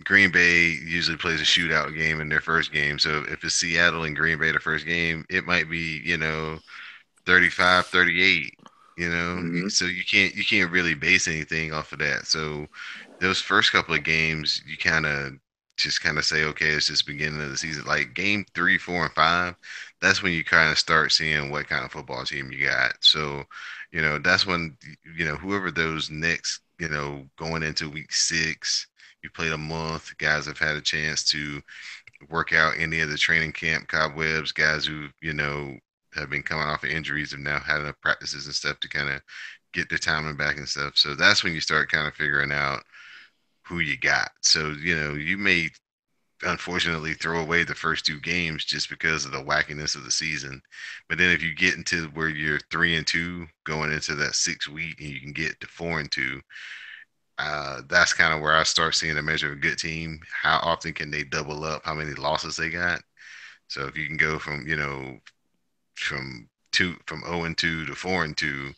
Green Bay usually plays a shootout game in their first game. So if it's Seattle and Green Bay the first game, it might be, 35-38. mhm. So you can't really base anything off of that. So those first couple of games, you kind of say, okay, it's just beginning of the season. Like game 3, 4, and 5, that's when you kind of start seeing what kind of football team you got. So, that's when whoever those next, going into week 6, you played a month, guys have had a chance to work out any of the training camp cobwebs. Guys who have been coming off of injuries have now had enough practices and stuff to kind of get their timing back and stuff. So that's when you start kind of figuring out who you got. So, you may unfortunately throw away the first two games just because of the wackiness of the season. But then if you get into where you're 3-2 going into that 6 week and you can get to 4-2, that's kind of where I start seeing a measure of a good team. How often can they double up? How many losses they got? So if you can go from 0-2 to 4-2,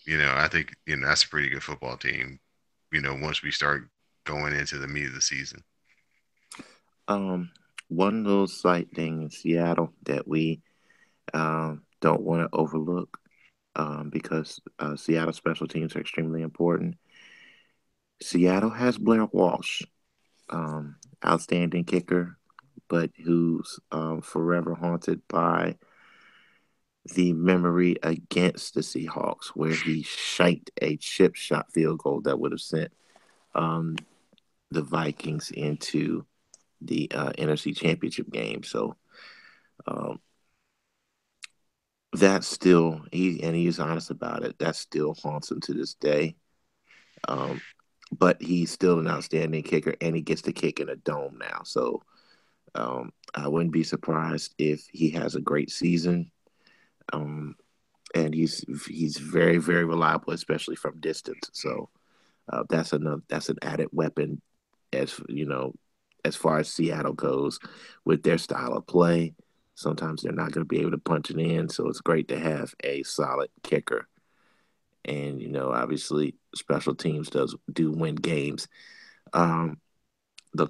I think that's a pretty good football team. Once we start going into the meat of the season. Um, One little slight thing in Seattle that we don't want to overlook, because Seattle special teams are extremely important. Seattle has Blair Walsh, outstanding kicker, but who's forever haunted by the memory against the Seahawks, where he shanked a chip shot field goal that would have sent um, the Vikings into the NFC Championship game. So um, that's still he's honest about it. That still haunts him to this day. Um, but he's still an outstanding kicker, and he gets to kick in a dome now. So I wouldn't be surprised if he has a great season. Um, and he's very very reliable, especially from distance. So that's an added weapon, as you know, as far as Seattle goes, with their style of play. Sometimes they're not going to be able to punch it in, so it's great to have a solid kicker. And obviously, special teams do win games. Um, the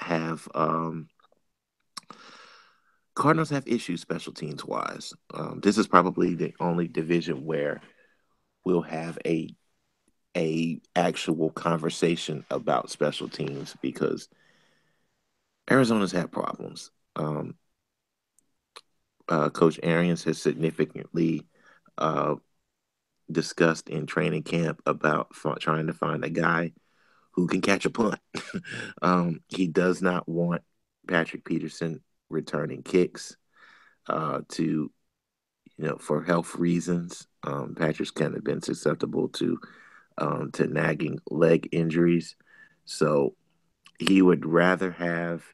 have um, Cardinals have issues special teams wise. This is probably the only division where we'll have a actual conversation about special teams, because Arizona's had problems. Coach Arians has significantly uh, discussed in training camp about trying to find a guy who can catch a punt. He does not want Patrick Peterson returning kicks to for health reasons. Patrick's kind of been susceptible to nagging leg injuries, so he would rather have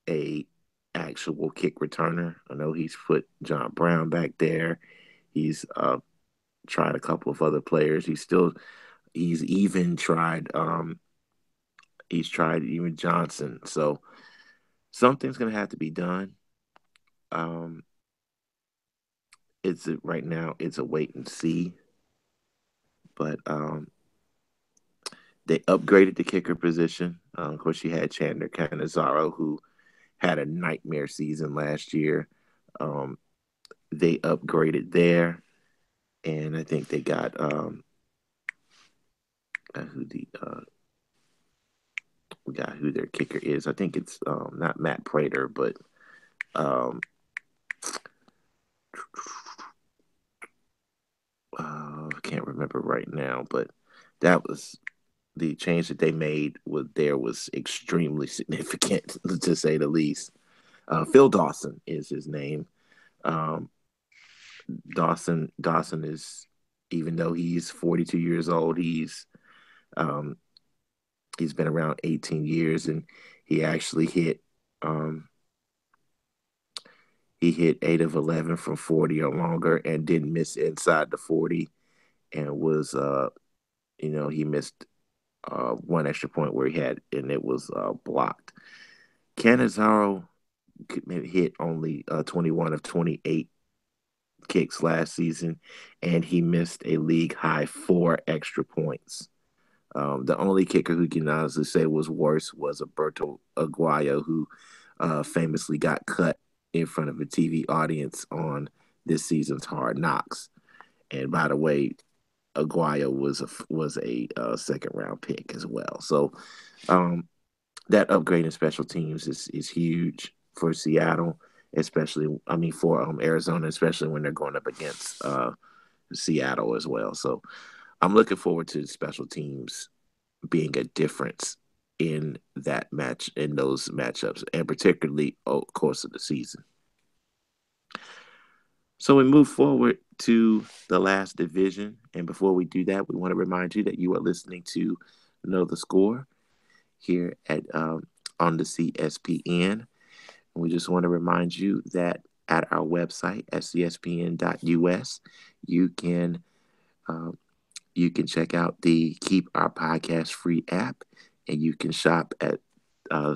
a actual kick returner. I know he's put John Brown back there. He's tried a couple of other players. He's even tried even Johnson. So something's gonna have to be done. Um, right now it's a wait and see. But they upgraded the kicker position. Of course, you had Chandler Canizaro, who had a nightmare season last year. Um, they upgraded there, and I think they got who the we got who their kicker is. I think it's not Matt Prater, but um, I can't remember right now. But that was the change that they made. Was extremely significant, to say the least. Phil Dawson is his name. Um, Dawson is, even though he's 42 years old, um, he's been around 18 years, and he actually um, hit 8 of 11 from 40 or longer, and didn't miss inside the 40, and was he missed one extra point where he had, and it was blocked. Canizaro hit only 21 of 28 kicks last season, and he missed a league high 4 extra points. The only kicker who can honestly say was worse was Alberto Aguayo, who famously got cut in front of a TV audience on this season's Hard Knocks. And by the way, Aguayo was a second round pick as well. So um, that upgrade in special teams is huge for Seattle, especially I mean for Arizona, especially when they're going up against Seattle as well. So I'm looking forward to special teams being a difference in those matchups, and particularly course of the season. So we move forward to the last division. And before we do that, we want to remind you that you are listening to Know the Score here at on the CSPN. And we just want to remind you that at our website at cspn.us, you can um, you can check out the Keep Our Podcast Free app, and you can shop uh,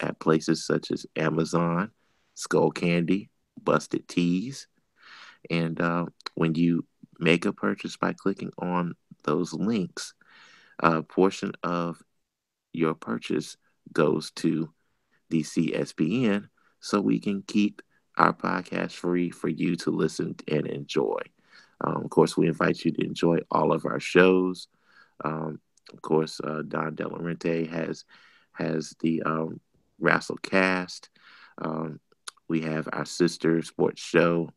at places such as Amazon, Skull Candy, Busted Tees, and when you make a purchase by clicking on those links, a portion of your purchase goes to the CSBN so we can keep our podcast free for you to listen and enjoy. Of course, we invite you to enjoy all of our shows. Of course, Don Delarente has the Rassle Cast. Um, we have our sister sports show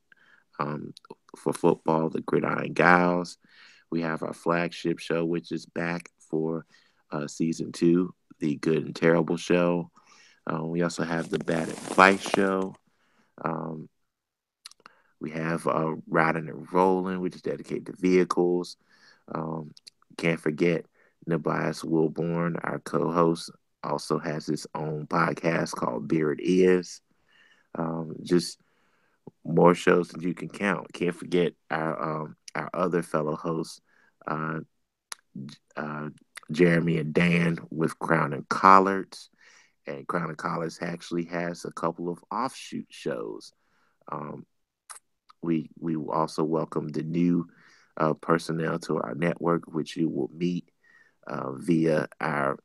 um, for football, the Gridiron Gals. We have our flagship show, which is back for season two, the Good and Terrible Show. We also have the Bad Advice Show. Um, we have Riding and Rolling, which is dedicated to vehicles. Um, can't forget Nabias Wilborn, our co-host, also has his own podcast called Beer It Is. Just more shows than you can count. Can't forget our other fellow hosts, uh, uh, Jeremy and Dan with Crown and Collards. And Crown and Collards actually has a couple of offshoot shows. Um, we also welcome the new personnel to our network, which you will meet via our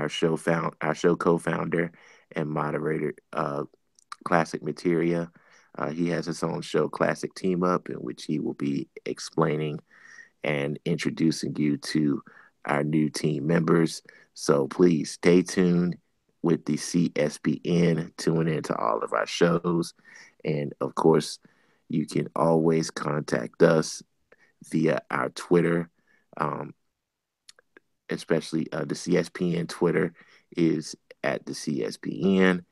show co-founder and moderator Classic Materia. He has his own show, Classic Team Up, in which he will be explaining and introducing you to our new team members. So please stay tuned with the CSPN, tune into all of our shows. And of course, you can always contact us via our Twitter, um, especially the CSPN Twitter is at the CSPN.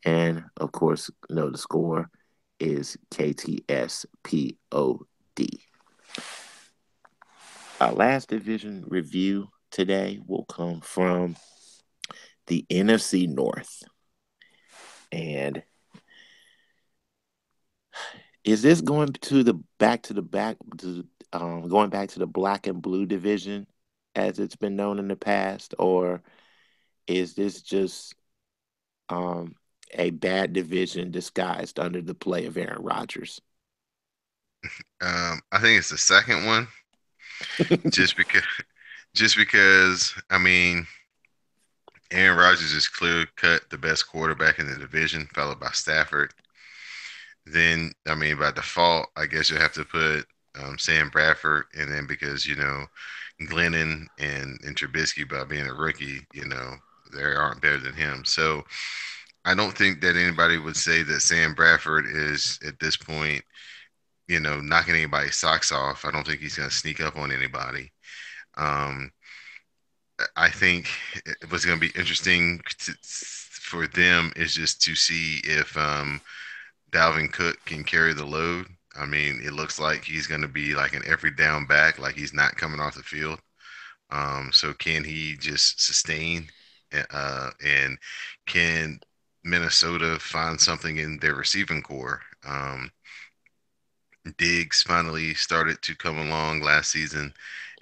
And of course, know the score is KTSPOD. Our last division review today will come from the NFC North. And is this going to the back to the back to going back to the black and blue division as it's been known in the past, or is this just um, a bad division disguised under the play of Aaron Rodgers? I think it's the second one, just because, I mean, Aaron Rodgers is clear cut the best quarterback in the division, followed by Stafford. Then, I mean, by default, I guess you have to put Sam Bradford, and then because Glennon and Trubisky, by being a rookie, they aren't better than him. So I don't think that anybody would say that Sam Bradford is at this point, knocking anybody's socks off. I don't think he's going to sneak up on anybody. Um, I think what's going to be interesting for them is just to see if Dalvin Cook can carry the load. I mean, it looks like he's going to be like an every down back, like he's not coming off the field. So can he just sustain? And can Minnesota find something in their receiving core? Diggs finally started to come along last season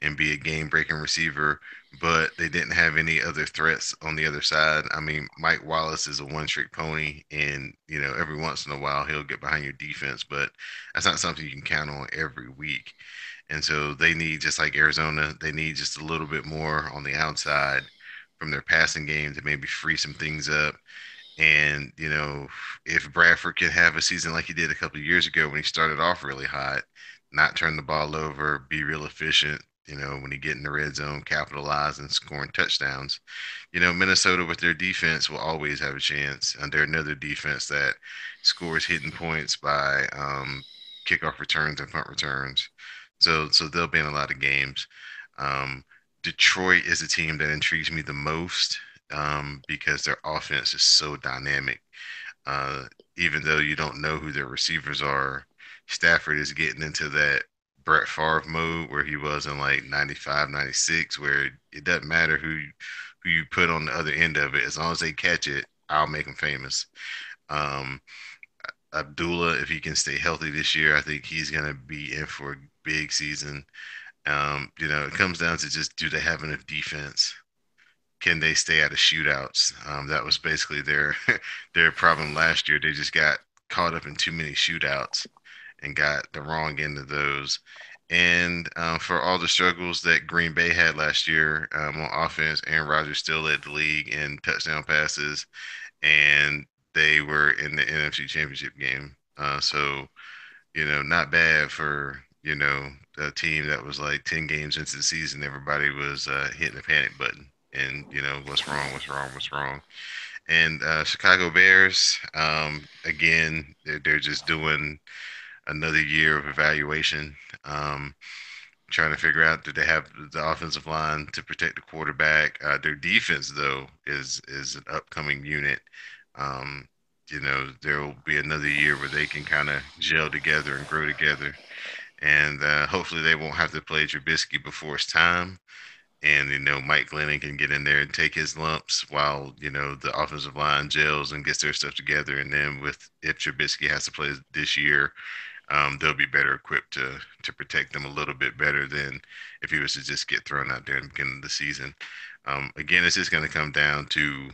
and be a game breaking receiver, but they didn't have any other threats on the other side. I mean, Mike Wallace is a one trick pony, and every once in a while he'll get behind your defense, but that's not something you can count on every week. And so they need, just like Arizona, they need just a little bit more on the outside from their passing game to maybe free some things up. And, if Bradford can have a season like he did a couple of years ago when he started off really hot, not turn the ball over, be real efficient, when he get in the red zone, capitalize and scoring touchdowns, Minnesota with their defense will always have a chance. And they're another defense that scores hidden points by kickoff returns and punt returns. So they'll be in a lot of games. Um, Detroit is a team that intrigues me the most because their offense is so dynamic. Uh, Even though you don't know who their receivers are, Stafford is getting into that Brett Favre mode where he was in like 95, 96, where it doesn't matter who you put on the other end of it. As long as they catch it, I'll make them famous. Um, Abdullah, if he can stay healthy this year, I think he's going to be in for a big season. It comes down to just do they have enough defense? Can they stay out of shootouts? That was basically their their problem last year. They just got caught up in too many shootouts and got the wrong end of those. And for all the struggles that Green Bay had last year on offense, Aaron Rodgers still led the league in touchdown passes, and they were in the NFC Championship game. Not bad for a team that was like 10 games into the season. Everybody was hitting the panic button, and what's wrong, what's wrong, what's wrong. And Chicago Bears, again, they're just doing another year of evaluation, trying to figure out do they have the offensive line to protect the quarterback. Their defense, though, is an upcoming unit. Um, there will be another year where they can kind of gel together and grow together, and hopefully they won't have to play Trubisky before it's time. And Mike Glennon can get in there and take his lumps while the offensive line gels and gets their stuff together. And then with if Trubisky has to play this year, they'll be better equipped to protect them a little bit better than if he was to just get thrown out there in the beginning of the season. Again, it's just going to come down to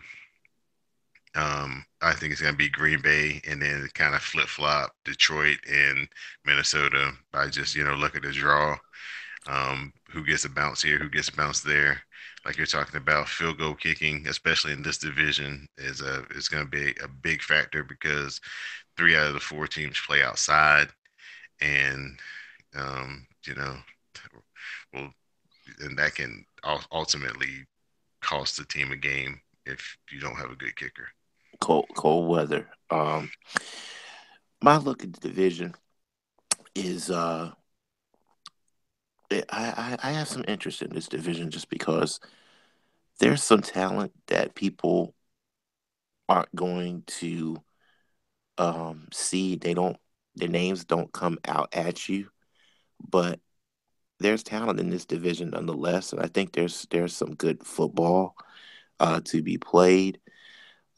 I think it's going to be Green Bay and then kind of flip flop Detroit and Minnesota by just look at the draw. Who gets a bounce here, who gets a bounce there. Like you're talking about, field goal kicking, especially in this division, is going to be a big factor because 3 out of the 4 teams play outside, and um, you know, well, and that can ultimately cost the team a game if you don't have a good kicker. Cold weather. My look at the division is I have some interest in this division just because there's some talent that people aren't going to see. They don't their names don't come out at you, but there's talent in this division nonetheless, and I think there's some good football to be played.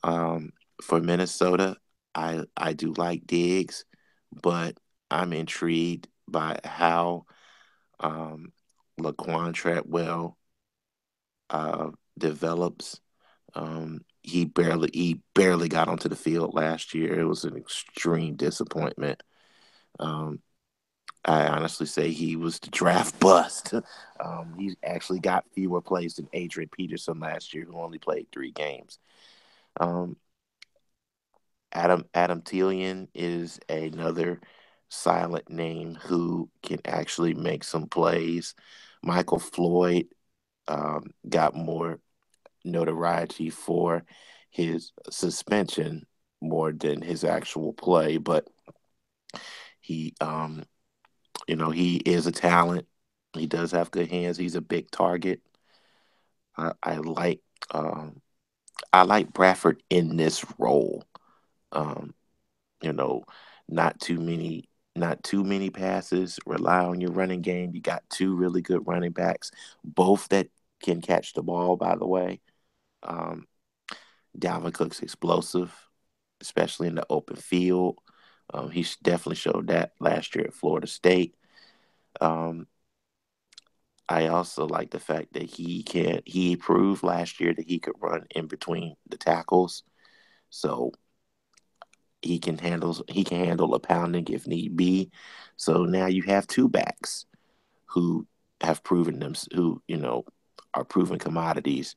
Um, for Minnesota, I do like Diggs, but I'm intrigued by how um, Laquan Treadwell uh, develops. He barely got onto the field last year. It was an extreme disappointment. Um, I honestly say he was the draft bust. He actually got fewer plays than Adrian Peterson last year, who only played 3 games. Um, Adam Thielen is another silent name who can actually make some plays. Michael Floyd got more notoriety for his suspension more than his actual play, but he he is a talent. He does have good hands. He's a big target. I, I like um, I like Bradford in this role. Um, you know, not too many not too many passes. Rely on your running game. You got 2 really good running backs, both that can catch the ball. By the way, um, Dalvin Cook's explosive, especially in the open field. He definitely showed that last year at Florida State. Um, I also like the fact that he proved last year that he could run in between the tackles. So he can handle a pounding if need be. So now you have 2 backs who have proven them who, are proven commodities.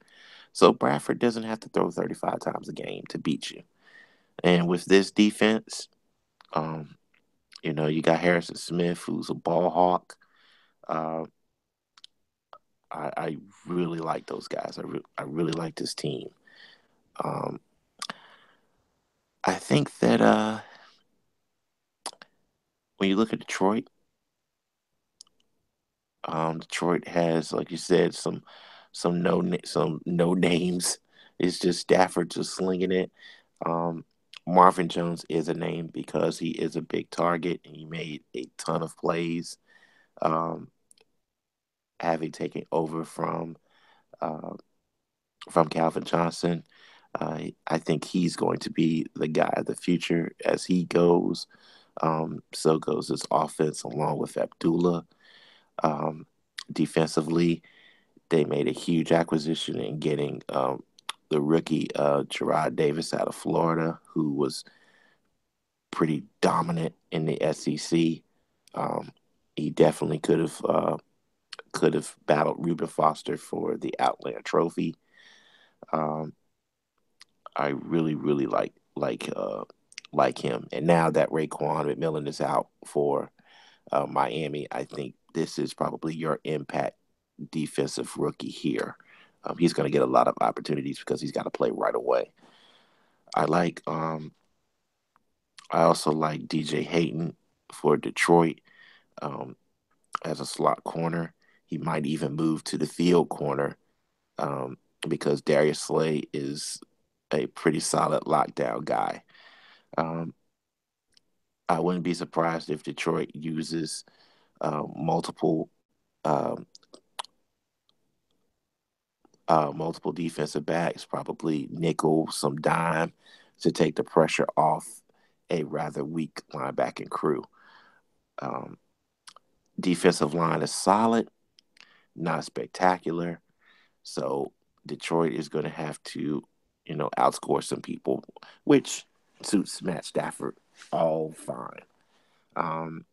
So Bradford doesn't have to throw 35 times a game to beat you. And with this defense, um, you got Harrison Smith, who's a ball hawk. Uh, I really like those guys. I really like this team. Um, I think that when you look at Detroit, Detroit has, like you said, some no names. It's just Stafford just slinging it. Um, Marvin Jones is a name because he is a big target and he made a ton of plays, um, having taken over uh, from Calvin Johnson. I think he's going to be the guy of the future as he goes. So goes his offense along with Abdullah. Um, Defensively, they made a huge acquisition in getting the rookie Gerard Davis out of Florida, who was pretty dominant in the SEC. Um, he definitely could have battled Reuben Foster for the Outland Trophy. Um, I really really like him. And now that Raekwon McMillan is out for Miami, I think this is probably your impact defensive rookie here. He's going to get a lot of opportunities because he's got to play right away. I like. I also like DJ Hayton for Detroit um, as a slot corner. He might even move to the field corner because Darius Slay is a pretty solid lockdown guy. Um, I wouldn't be surprised if Detroit uses um, multiple defensive backs, probably nickel, some dime, to take the pressure off a rather weak linebacking crew. Um, Defensive line is solid, not spectacular. So Detroit is going to have to, outscore some people, which suits Matt Stafford all fine. Um,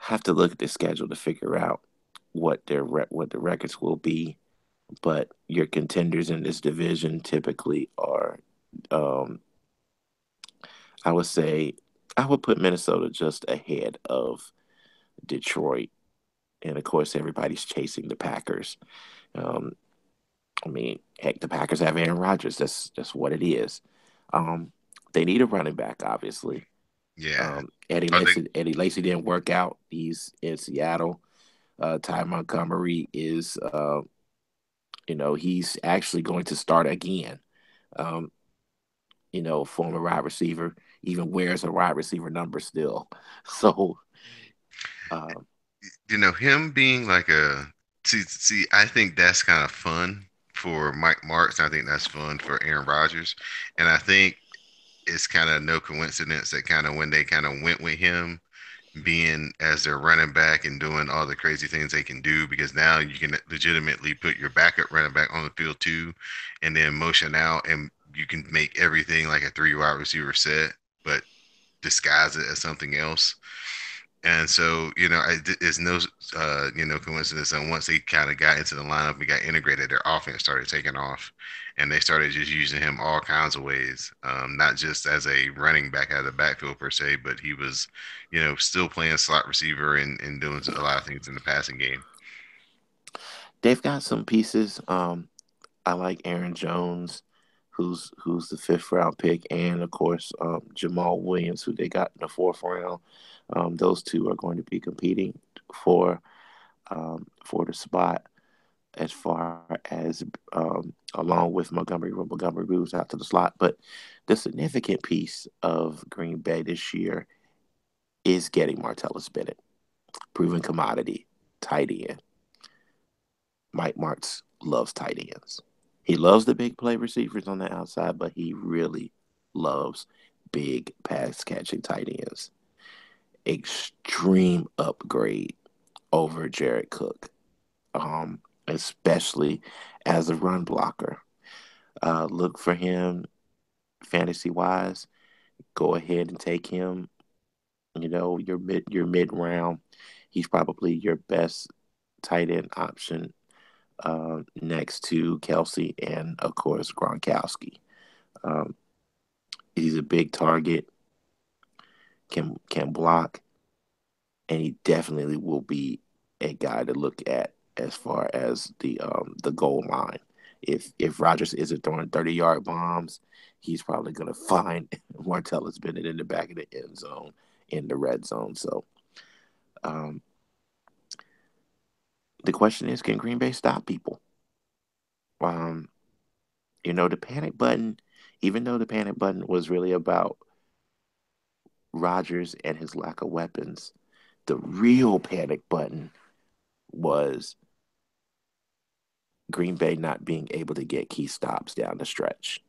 have to look at the schedule to figure out what the records will be. But your contenders in this division typically are, um, I would say, I would put Minnesota just ahead of Detroit, and of course, everybody's chasing the Packers. Um, I mean, heck, the Packers have Aaron Rodgers. That's what it is. Um, they need a running back, obviously. Yeah. Eddie Are they? Lacy, Eddie Lacy didn't work out. He's in Seattle. Ty Montgomery is, he's actually going to start again. Um, former wide receiver, even wears a wide receiver number still. So, um, Him being like a see, I think that's kind of fun for Mike Martz, and I think that's fun for Aaron Rodgers. And I think it's kind of no coincidence that kind of when they kind of went with him being as their running back and doing all the crazy things they can do, because now you can legitimately put your backup running back on the field too, and then motion out, and you can make everything like a three wide receiver set, but disguise it as something else. And so, it's no, coincidence that once they kind of got into the lineup and got integrated, their offense started taking off, and they started just using him all kinds of ways, not just as a running back out of the backfield per se, but he was, still playing slot receiver and doing a lot of things in the passing game. they've got some pieces. I like Aaron Jones, who's the fifth round pick, and of course Jamal Williams, who they got in the fourth round. Those two are going to be competing for for the spot as far as along with Montgomery when Montgomery moves out to the slot. But the significant piece of Green Bay this year is getting Martellus Bennett, proven commodity, tight end. Mike Martz loves tight ends. He loves the big play receivers on the outside, but he really loves big pass catching tight ends. Extreme upgrade over Jared Cook, especially as a run blocker. Look for him fantasy wise. Go ahead and take him. Your mid round. He's probably your best tight end option next to Kelsey and of course Gronkowski. Um, he's a big target, can block, and he definitely will be a guy to look at as far as the goal line. If Rogers isn't throwing 30-yard bombs, he's probably going to find Martellus Bennett in the back of the end zone in the red zone. So um, the question is, can Green Bay stop people? Um, the panic button. Even though the panic button was really about Rodgers and his lack of weapons, the real panic button was Green Bay not being able to get key stops down the stretch.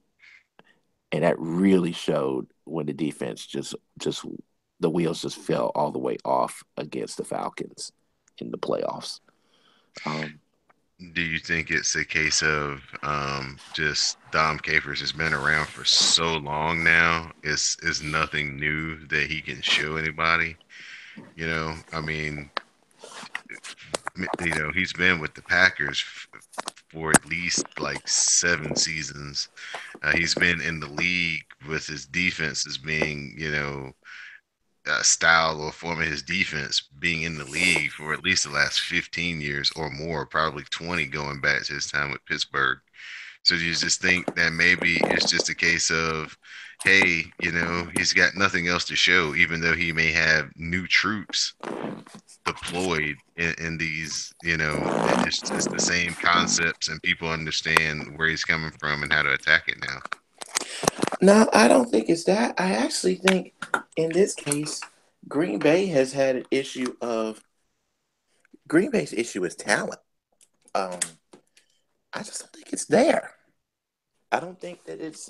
And that really showed when the defense just the wheels just fell all the way off against the Falcons in the playoffs. Um, Do you think it's a case of just Dom Capers has been around for so long now? It's nothing new that he can show anybody. I mean, he's been with the Packers for at least like 7 seasons. He's been in the league with his defenses being, style or form of his defense being in the league for at least the last 15 years or more, probably 20 going back to his time with Pittsburgh. So you just think that maybe it's just a case of, hey, he's got nothing else to show, even though he may have new troops deployed in these, it's the same concepts and people understand where he's coming from and how to attack it now. no, I don't think it's that. I actually think in this case, Green Bay has had an issue of Green Bay's issue is talent. Um, I just don't think it's there. I don't think that it's.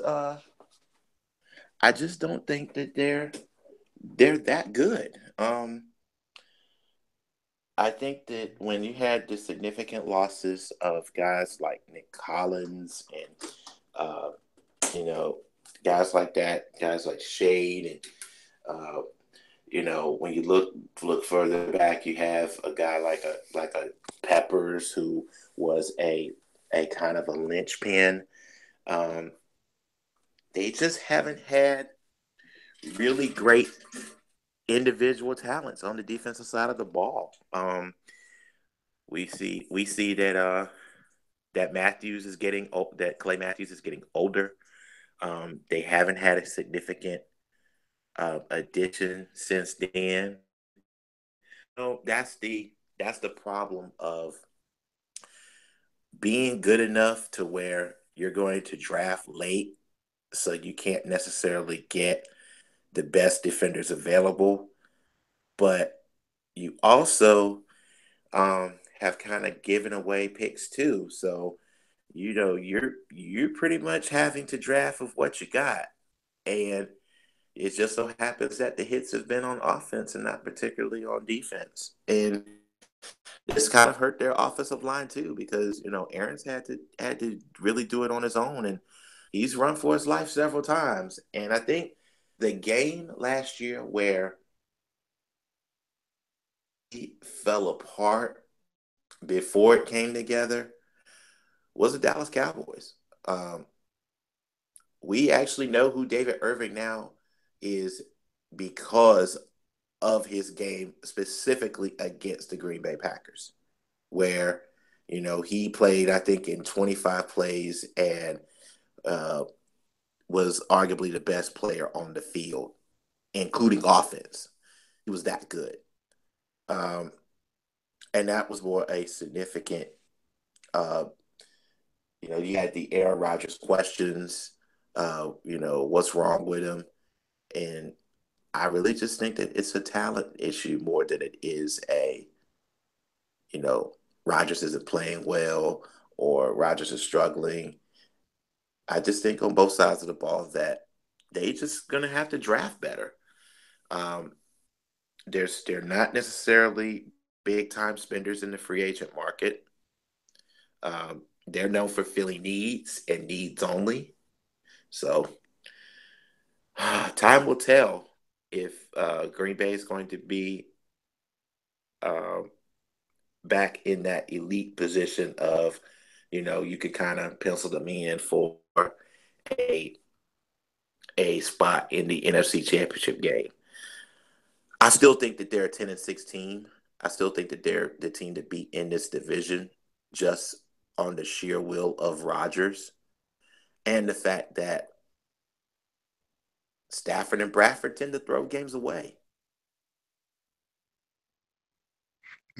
I just don't think that they're that good. I think that when you had the significant losses of guys like Nick Collins and uh, you know guys like that, guys like Shade, and when you look further back, you have a guy like a Peppers who was a kind of a linchpin. Um, they just haven't had really great individual talents on the defensive side of the ball. We see that Matthews is getting that Clay Matthews is getting older. They haven't had a significant addition since then. That's the problem of being good enough to where you're going to draft late, so you can't necessarily get the best defenders available, but you also have kind of given away picks too. So you're pretty much having to draft with what you got, and it just so happens that the hits have been on offense and not particularly on defense, and it's kind of hurt their offensive line too because Aaron's had to really do it on his own, and he's run for his life several times. And I think the game last year where he fell apart before it came together was the Dallas Cowboys. Um, we actually know who David Irving now is because of his game specifically against the Green Bay Packers, where he played I think in 25 plays and uh, was arguably the best player on the field, including offense. He was that good, um, and that was more a significant. Uh, you had the Aaron Rodgers questions. What's wrong with him? And I really just think that it's a talent issue more than it is you know, Rodgers isn't playing well or Rodgers is struggling. I just think on both sides of the ball that they just gonna have to draft better. Um, they're not necessarily big time spenders in the free agent market. They're known for filling needs and needs only. So time will tell if Green Bay is going to be um, back in that elite position of, you could kind of pencil them in for a a spot in the NFC Championship game. I still think that they're a 10-16. I still think that they're the team to beat in this division, just on the sheer will of Rodgers and the fact that Stafford and Bradford tend to throw games away.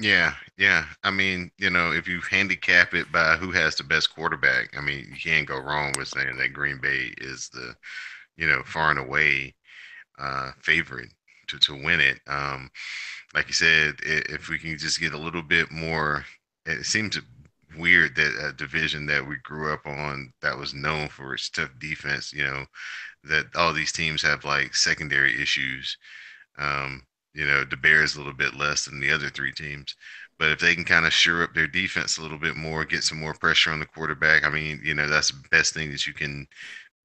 Yeah, yeah. I mean, if you handicap it by who has the best quarterback, I mean, you can't go wrong with saying that Green Bay is the, far and away favorite to win it. Like you said, if we can just get a little bit more, it seems weird that a division that we grew up on that was known for its tough defense, that all these teams have like secondary issues. Um, the Bears a little bit less than the other three teams. But if they can kind of shore up their defense a little bit more, get some more pressure on the quarterback, I mean, that's the best thing that you can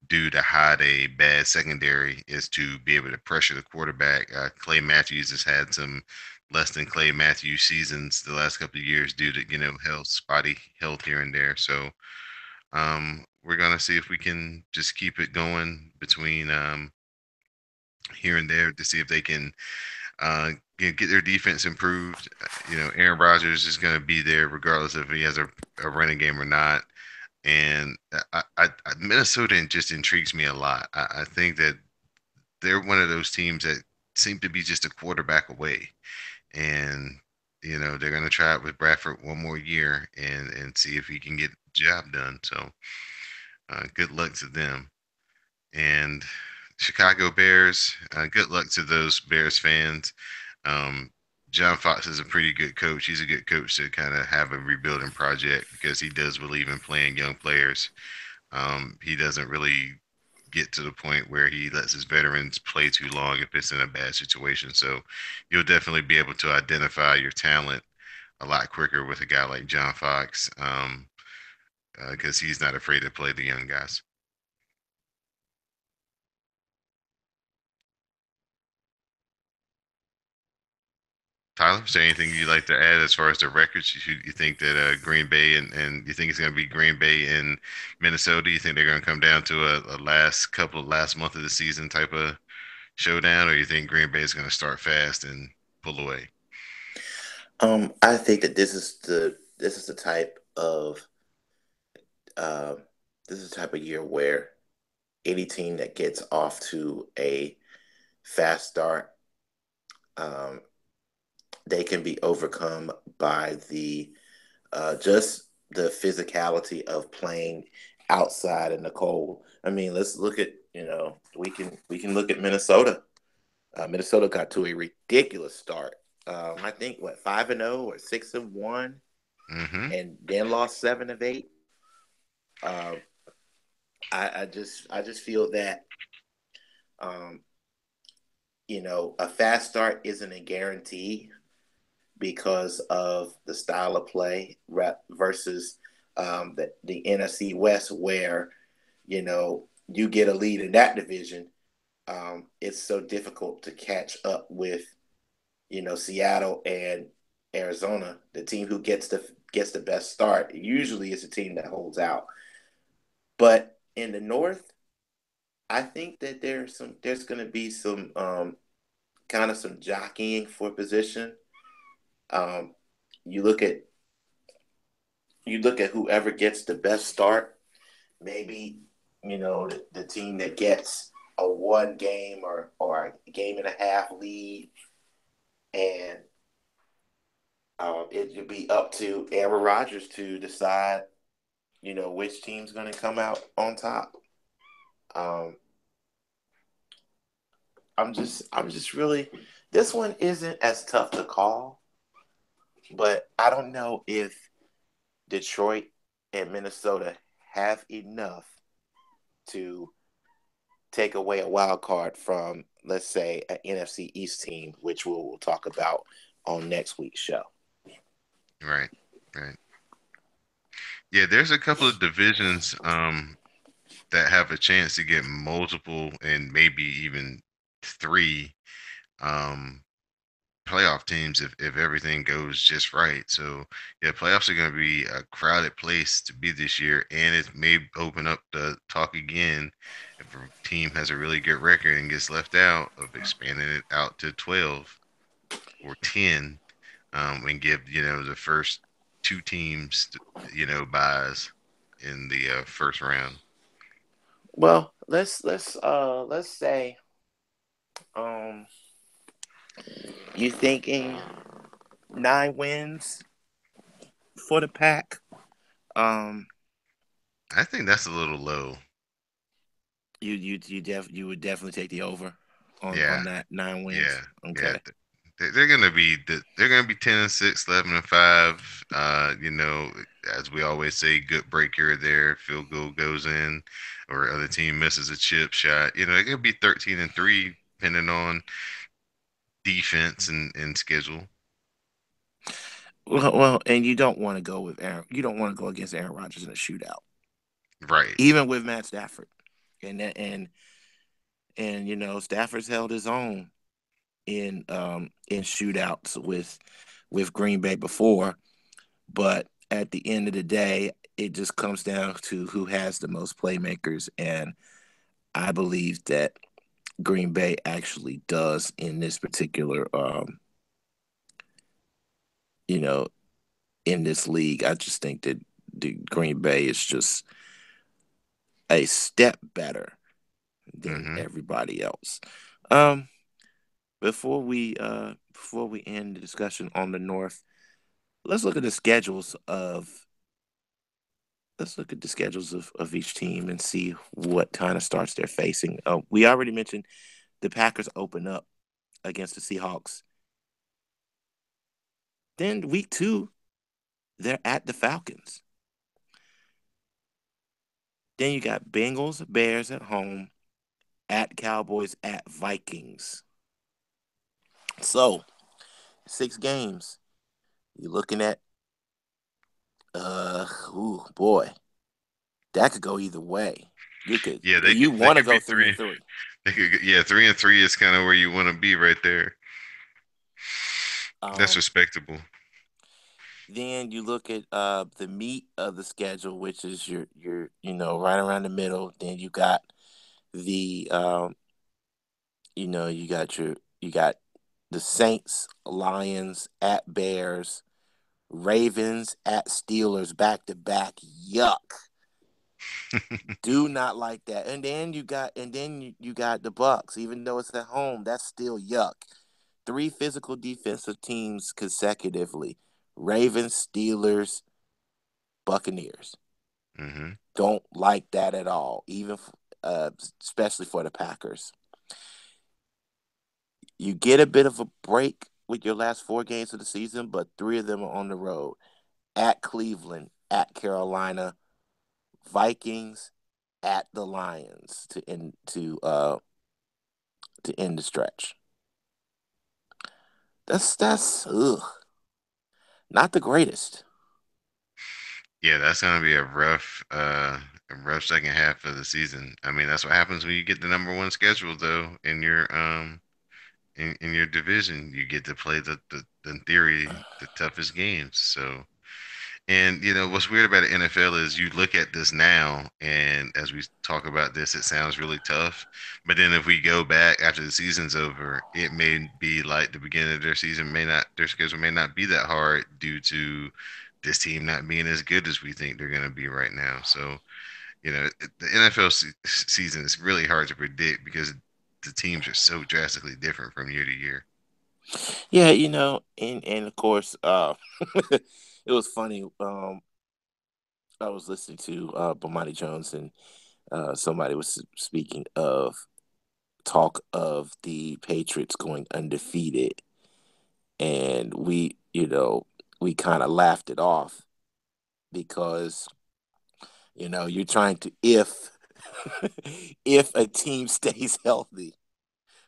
do to hide a bad secondary is to be able to pressure the quarterback. Clay Matthews has had some less than Clay Matthews seasons the last couple of years due to health, spotty health here and there. So we're gonna see if we can just keep it going between here and there to see if they can uh, get their defense improved. Aaron Rodgers is going to be there regardless if he has a running game or not. And Minnesota just intrigues me a lot. I think that they're one of those teams that seem to be just a quarterback away, and they're going to try it with Bradford one more year and see if he can get the job done. So good luck to them. And Chicago Bears, good luck to those Bears fans. Um, John Fox is a pretty good coach. He's a good coach to kind of have a rebuilding project because he does believe in playing young players. He doesn't really get to the point where he lets his veterans play too long if it's in a bad situation. So you'll definitely be able to identify your talent a lot quicker with a guy like John Fox because he's not afraid to play the young guys. Tyler, is there anything you'd like to add as far as the records? You think that Green Bay and you think it's going to be Green Bay and Minnesota? You think they're going to come down to a last month of the season type of showdown, or you think Green Bay is going to start fast and pull away? I think that this is the type of uh, this is the type of year where any team that gets off to a fast start, um, they can be overcome by the just the physicality of playing outside in the cold. I mean, let's look at we can look at Minnesota. Minnesota got to a ridiculous start. I think what 5-0 or 6-1, Mm-hmm. and then lost 7 of 8. Uh, I just feel that um, a fast start isn't a guarantee because of the style of play versus the NFC West, where you get a lead in that division. It's so difficult to catch up with Seattle and Arizona. The team who gets the best start usually is a team that holds out. But in the North, I think that there's going to be some kind of some jockeying for position. Um, you look at whoever gets the best start. Maybe the team that gets a one game or a game and a half lead, and it would be up to Aaron Rodgers to decide which team's going to come out on top. Um, I'm just really, this one isn't as tough to call, but I don't know if Detroit and Minnesota have enough to take away a wild card from, let's say, an NFC East team, which we'll talk about on next week's show. Right. Right. Yeah, there's a couple of divisions that have a chance to get multiple and maybe even three um playoff teams if everything goes just right. So yeah, playoffs are going to be a crowded place to be this year, and it may open up the talk again if a team has a really good record and gets left out of expanding it out to 12 or 10, and give the first two teams buys in the first round. Well, let's say, um you thinking 9 wins for the pack. Um, I think that's a little low. you would definitely take the over Yeah, on that 9 wins. yeah, yeah. Okay. They're gonna be they're gonna be 10-6, 11-5. As we always say, good break here or there, field goal goes in, or other team misses a chip shot. It could be 13-3, depending on defense and schedule. Well, and you don't want to go with Aaron. You don't want to go against Aaron Rodgers in a shootout, Right. even with Matt Stafford. And Stafford's held his own in shootouts with Green Bay before, but at the end of the day, it just comes down to who has the most playmakers, and I believe that Green Bay actually does in this particular you know in this league. I just think that the Green Bay is just a step better than Mm-hmm. everybody else. Um, before we end the discussion on the North, let's look at the schedules of let's look at the schedules of each team and see what kind of starts they're facing. We already mentioned the Packers open up against the Seahawks. Then week two, they're at the Falcons. Then you got Bengals, Bears at home, at Cowboys, at Vikings. So 6 games. You're looking at ooh boy, that could go either way. Yeah, You they want to could go be three and three. three. They could, yeah, 3-3 is kind of where you want to be right there. That's Um, respectable. then you look at the meat of the schedule, which is your right around the middle. Then you got the you got the Saints, Lions at Bears, Ravens at Steelers back to back. Yuck. Do not like that. And then you got the Bucks. Even though it's at home, that's still yuck. Three physical defensive teams consecutively. Ravens, Steelers, Buccaneers. hmm Don't like that at all. Especially for the Packers. You get a bit of a break with your last 4 games of the season, but three of them are on the road. At Cleveland, at Carolina, Vikings, at the Lions to end the stretch. That's not the greatest. Yeah, that's gonna be a rough second half of the season. I mean, that's what happens when you get the number one schedule, though, in your division. You get to play in theory, the toughest games. So, and what's weird about the NFL is you look at this now, and as we talk about this, it sounds really tough. But then if we go back after the season's over, it may be like the beginning of their season may not, their schedule may not be that hard due to this team not being as good as we think they're going to be right now. So, the NFL season is really hard to predict because the teams are so drastically different from year to year. Yeah, and of course, it was funny. I was listening to Bomani Jones, and somebody was speaking of talk of the Patriots going undefeated, and we kind of laughed it off because you're trying to if a team stays healthy,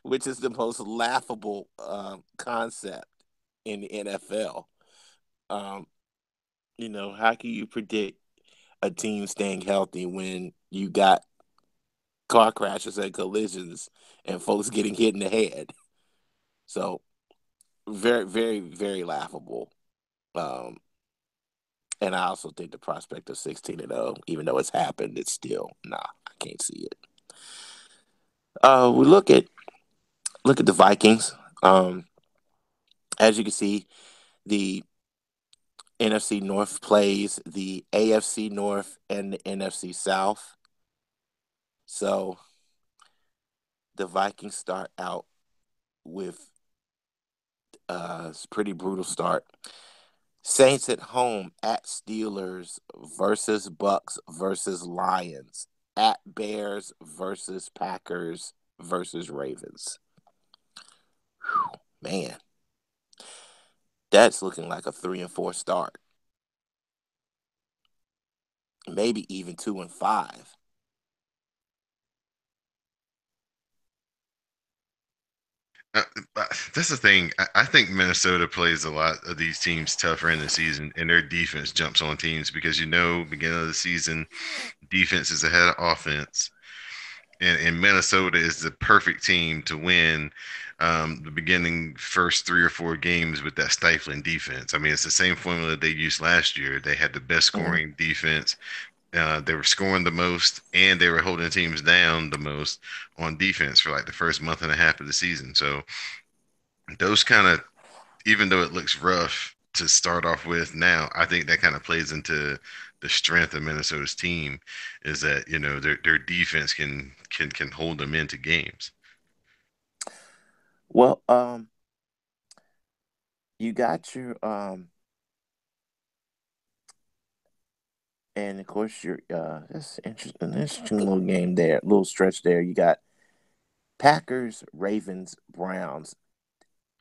which is the most laughable concept in the NFL. Um, how can you predict a team staying healthy when you got car crashes and collisions and folks getting hit in the head? So very, very, very laughable. Um, and I also think the prospect of 16-0, even though it's happened, it's still nah. I can't see it. We look at the Vikings. Um, as you can see, the NFC North plays the AFC North and the NFC South. So the Vikings start out with It's a pretty brutal start. Saints at home at Steelers versus Bucks versus Lions at Bears versus Packers versus Ravens. Whew, man, that's looking like a 3-4 start. Maybe even 2-5. Uh, that's the thing. I think Minnesota plays a lot of these teams tougher in the season, and their defense jumps on teams because beginning of the season, defense is ahead of offense, and Minnesota is the perfect team to win the beginning first 3 or 4 games with that stifling defense. I mean, it's the same formula they used last year. They had the best Mhm. scoring defense. They were scoring the most, and they were holding teams down the most on defense for like the first month and a half of the season. So those kind of, even though it looks rough to start off with now, I think that kind of plays into the strength of Minnesota's team is that their defense can hold them into games. Well, you got your and of course your that's interesting. Interesting little game there, little stretch there. You got Packers, Ravens, Browns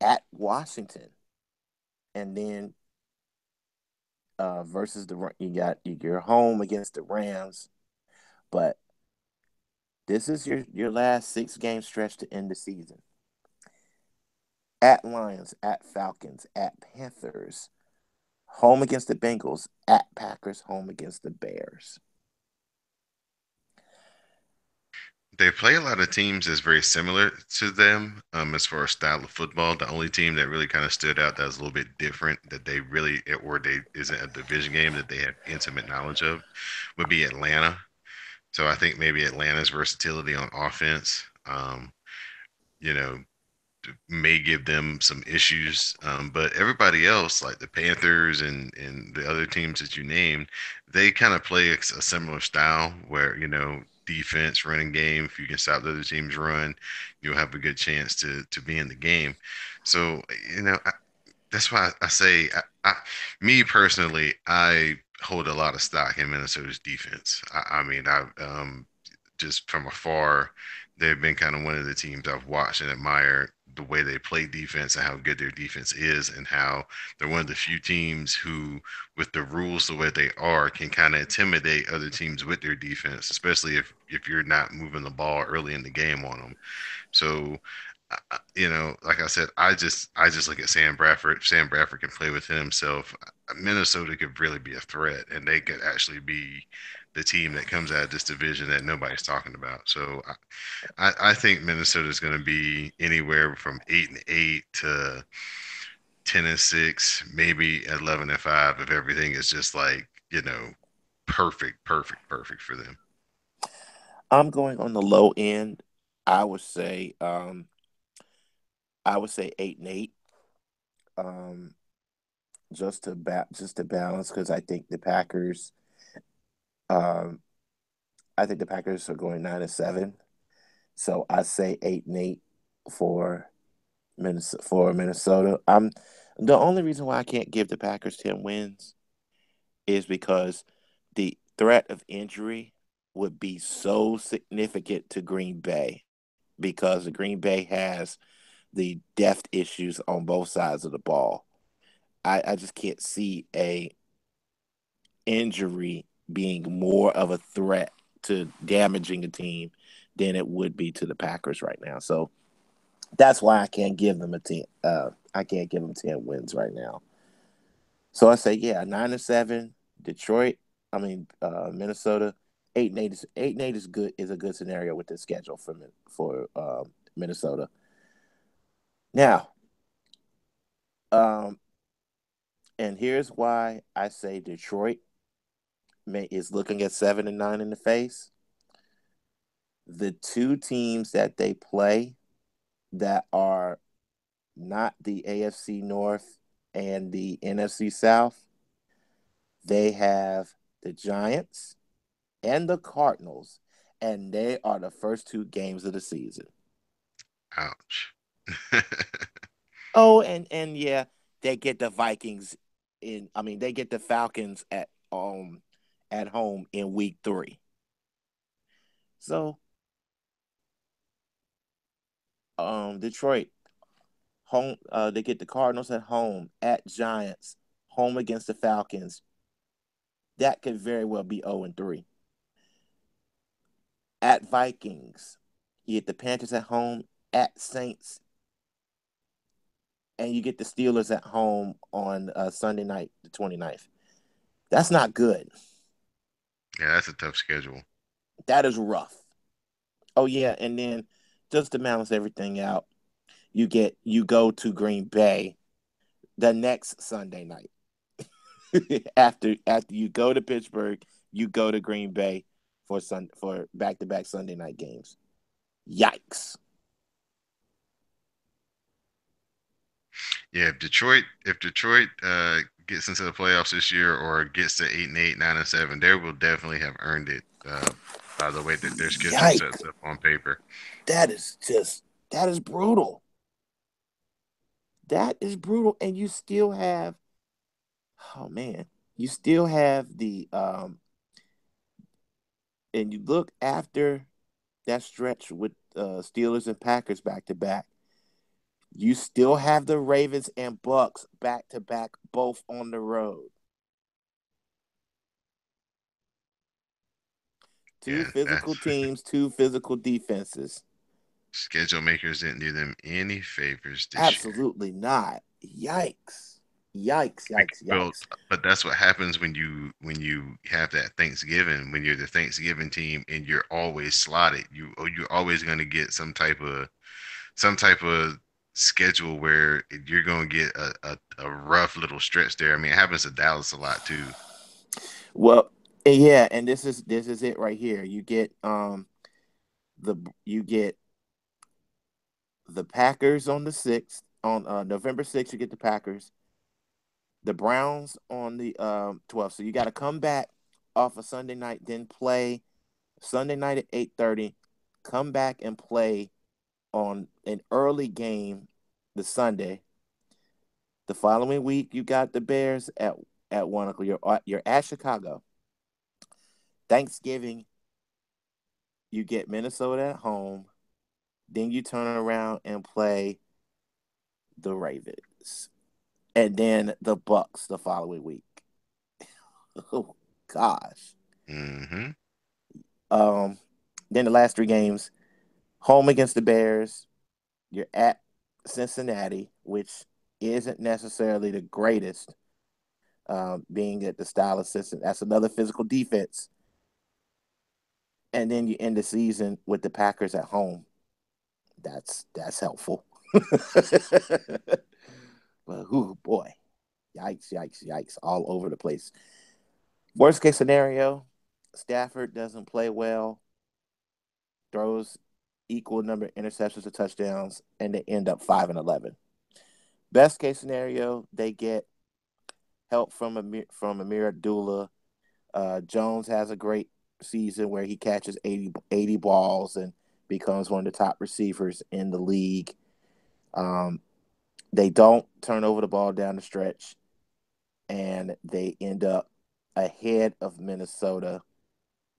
at Washington, and then versus you got your home against the Rams, but this is your last 6 game stretch to end the season. At Lions, at Falcons, at Panthers, home against the Bengals, at Packers, home against the Bears. They play a lot of teams that's very similar to them as far as style of football. The only team that really kind of stood out that was a little bit different that they really or they isn't a division game that they have intimate knowledge of would be Atlanta. So I think maybe Atlanta's versatility on offense, you know, may give them some issues. But everybody else, like the Panthers and the other teams that you named, they kind of play a similar style where, defense, running game, if you can stop the other team's run, you'll have a good chance to be in the game. So, that's why I say, me personally, I hold a lot of stock in Minnesota's defense. I mean, I just from afar, they've been kind of one of the teams I've watched and admired the way they play defense and how good their defense is, and how they're one of the few teams who, with the rules the way they are, can kind of intimidate other teams with their defense, especially if you're not moving the ball early in the game on them. So, like I said, I just look at Sam Bradford. Sam Bradford can play within himself. Minnesota could really be a threat, and they could actually be the team that comes out of this division that nobody's talking about. So I think Minnesota is going to be anywhere from 8-8 to 10-6, maybe 11-5 if everything is just like perfect, perfect, perfect for them. I'm going on the low end. I would say I would say 8-8. Um, just to balance because um I think the Packers are going 9-7. So I say 8-8 for Minnesota. I'm the only reason why I can't give the Packers 10 wins is because the threat of injury would be so significant to Green Bay because the Green Bay has the depth issues on both sides of the ball. I just can't see a injury being more of a threat to damaging a team than it would be to the Packers right now. So that's why I can't give them a 10. I can't give them 10 wins right now. So I say, yeah, 9-7. Detroit. Minnesota. 8-8 is 8-8 is good. Is a good scenario with this schedule for Minnesota. Now, um, and here's why I say Detroit is looking at 7-9 in the face. The two teams that they play that are not the AFC North and the NFC South, they have the Giants and the Cardinals, and they are the first 2 games of the season. Ouch. Oh, and yeah, they get the Vikings in. I mean, they get the Falcons at home in week 3. So Detroit home. They get the Cardinals at home, at Giants, home against the Falcons. That could very well be 0-3. At Vikings, you get the Panthers at home, at Saints, and you get the Steelers at home on Sunday night, the 29th. That's not good. Yeah, that's a tough schedule. That is rough. Oh yeah, and then just to balance everything out, you go to Green Bay the next Sunday night. After you go to Pittsburgh, you go to Green Bay for back to back Sunday night games. Yikes! Yeah, if Detroit gets into the playoffs this year or gets to 8-8, 9-7, they will definitely have earned it by the way that their schedule Yikes! sets up on paper. That is just that is brutal. That is brutal, and you still have oh man, you still have the and you look after that stretch with Steelers and Packers back to back. You still have the Ravens and Bucks back to back, both on the road. Two Yeah, physical that's teams, two physical defenses. schedule makers didn't do them any favors this year. Absolutely not. Yikes. Yikes, Bec- yikes, Well, yikes. but that's what happens when you have that Thanksgiving, when you're the Thanksgiving team and you're always slotted. You're always going to get some type of schedule where you're going to get a rough little stretch there. I mean, it happens to Dallas a lot too. Well, yeah, and this is it right here. You get the Packers on the 6th. On November 6th, you get the Packers. The Browns on the 12th. So you got to come back off a Sunday night, then play Sunday night at 8:30. Come back and play on an early game the Sunday. The following week, you got the Bears at 1 o'clock. You're at Chicago. Thanksgiving, you get Minnesota at home. Then you turn around and play the Ravens, and then the Bucks the following week. Oh gosh. Hmm. Um, then the last 3 games: home against the Bears. You're at Cincinnati, which isn't necessarily the greatest, being at the style of Cincinnati. That's another physical defense. And then you end the season with the Packers at home. That's helpful. But oh boy, yikes, yikes, yikes, all over the place. Worst case scenario, Stafford doesn't play well, throws equal number of interceptions to touchdowns, and they end up 5-11. Best case scenario, they get help from Amir Abdullah. Jones has a great season where he catches 80 balls and becomes one of the top receivers in the league. Um, they don't turn over the ball down the stretch, and they end up ahead of Minnesota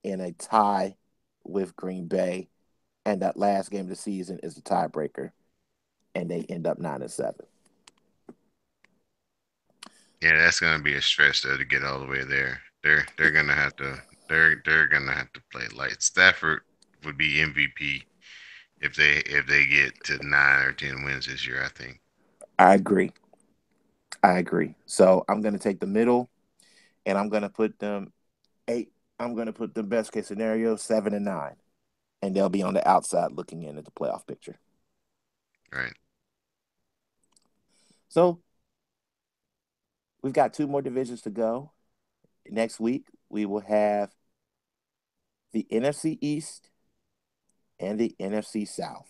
in a tie with Green Bay. And that last game of the season is the tiebreaker, and they end up 9-7. Yeah, that's going to be a stretch though to get all the way there. They're gonna have to play light. Stafford would be MVP if they get to 9 or 10 wins this year, I think. I agree. I agree. So I'm going to take the middle, and I'm going to put them eight. I'm going to put the best case scenario 7-9, and they'll be on the outside looking in at the playoff picture. Right. So we've got 2 more divisions to go. Next week we will have the NFC East and the NFC South.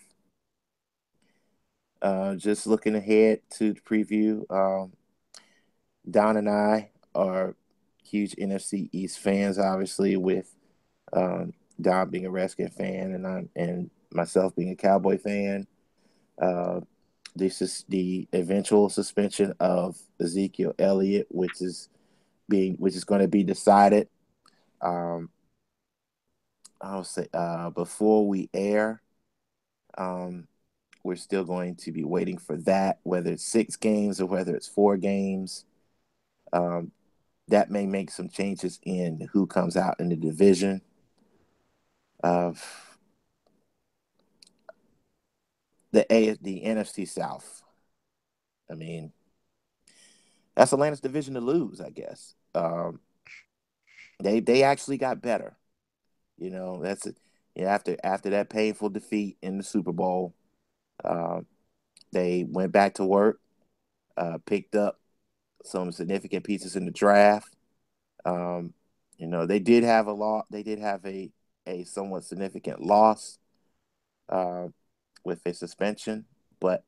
Just looking ahead to the preview. Don and I are huge NFC East fans, obviously, with Don being a Redskin fan and myself being a Cowboy fan. Uh, the eventual suspension of Ezekiel Elliott, which is going to be decided. Um, I'll say before we air. Um, we're still going to be waiting for that, whether it's 6 games or whether it's 4 games. Um, that may make some changes in who comes out in the division of the NFC South. I mean, that's Atlanta's division to lose, I guess. They actually got better. That's it. After that painful defeat in the Super Bowl, uh, they went back to work, picked up some significant pieces in the draft. Um, they did have a lot. They did have a somewhat significant loss uh, with a suspension, but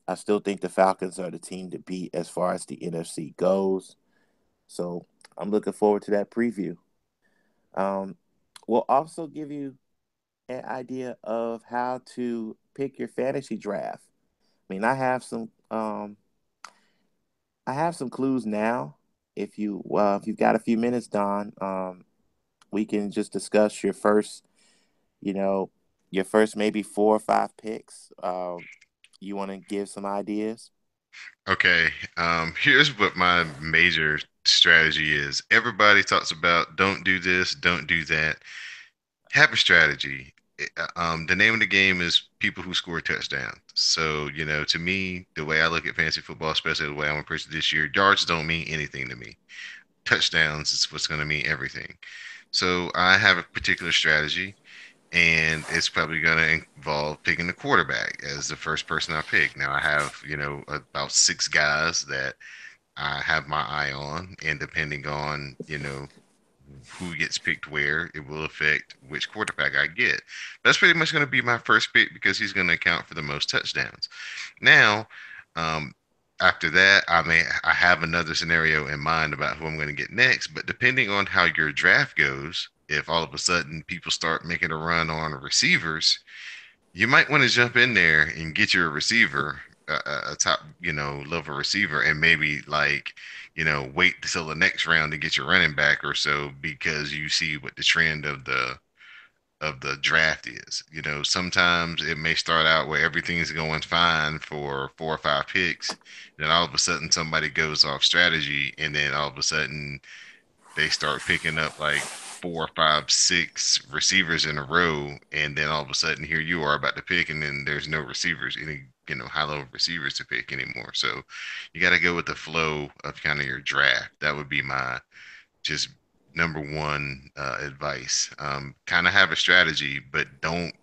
I still think the Falcons are the team to beat as far as the NFC goes. So I'm looking forward to that preview. Um, we'll also give you an idea of how to pick your fantasy draft. I mean, I have some clues now. If you've got a few minutes, Don, we can just discuss you know, your first maybe 4 or 5 picks. You want to give some ideas? Okay, here's what my major strategy is. Everybody talks about don't do this, don't do that. Have a strategy. The name of the game is people who score touchdowns. So, to me, the way I look at fantasy football, especially the way I'm approaching this year, yards don't mean anything to me. Touchdowns is what's going to mean everything. So I have a particular strategy, and it's probably going to involve picking the quarterback as the first person I pick. Now I have, about 6 guys that I have my eye on, and depending on, who gets picked where, it will affect which quarterback I get. That's pretty much going to be my first pick because he's going to account for the most touchdowns. Now, um, after that, I have another scenario in mind about who I'm going to get next, but depending on how your draft goes, if all of a sudden people start making a run on receivers, you might want to jump in there and get your receiver, a top, level receiver, and maybe like, wait till the next round to get your running back or so because you see what the trend of the draft is. Sometimes it may start out where everything's going fine for 4 or 5 picks, then all of a sudden somebody goes off strategy, and then all of a sudden they start picking up like 4, 5, 6 receivers in a row, and then all of a sudden here you are about to pick, and then there's no receivers, any high level receivers to pick anymore. So you got to go with the flow of kind of your draft. That would be my just number one advice. Kind of have a strategy, but don't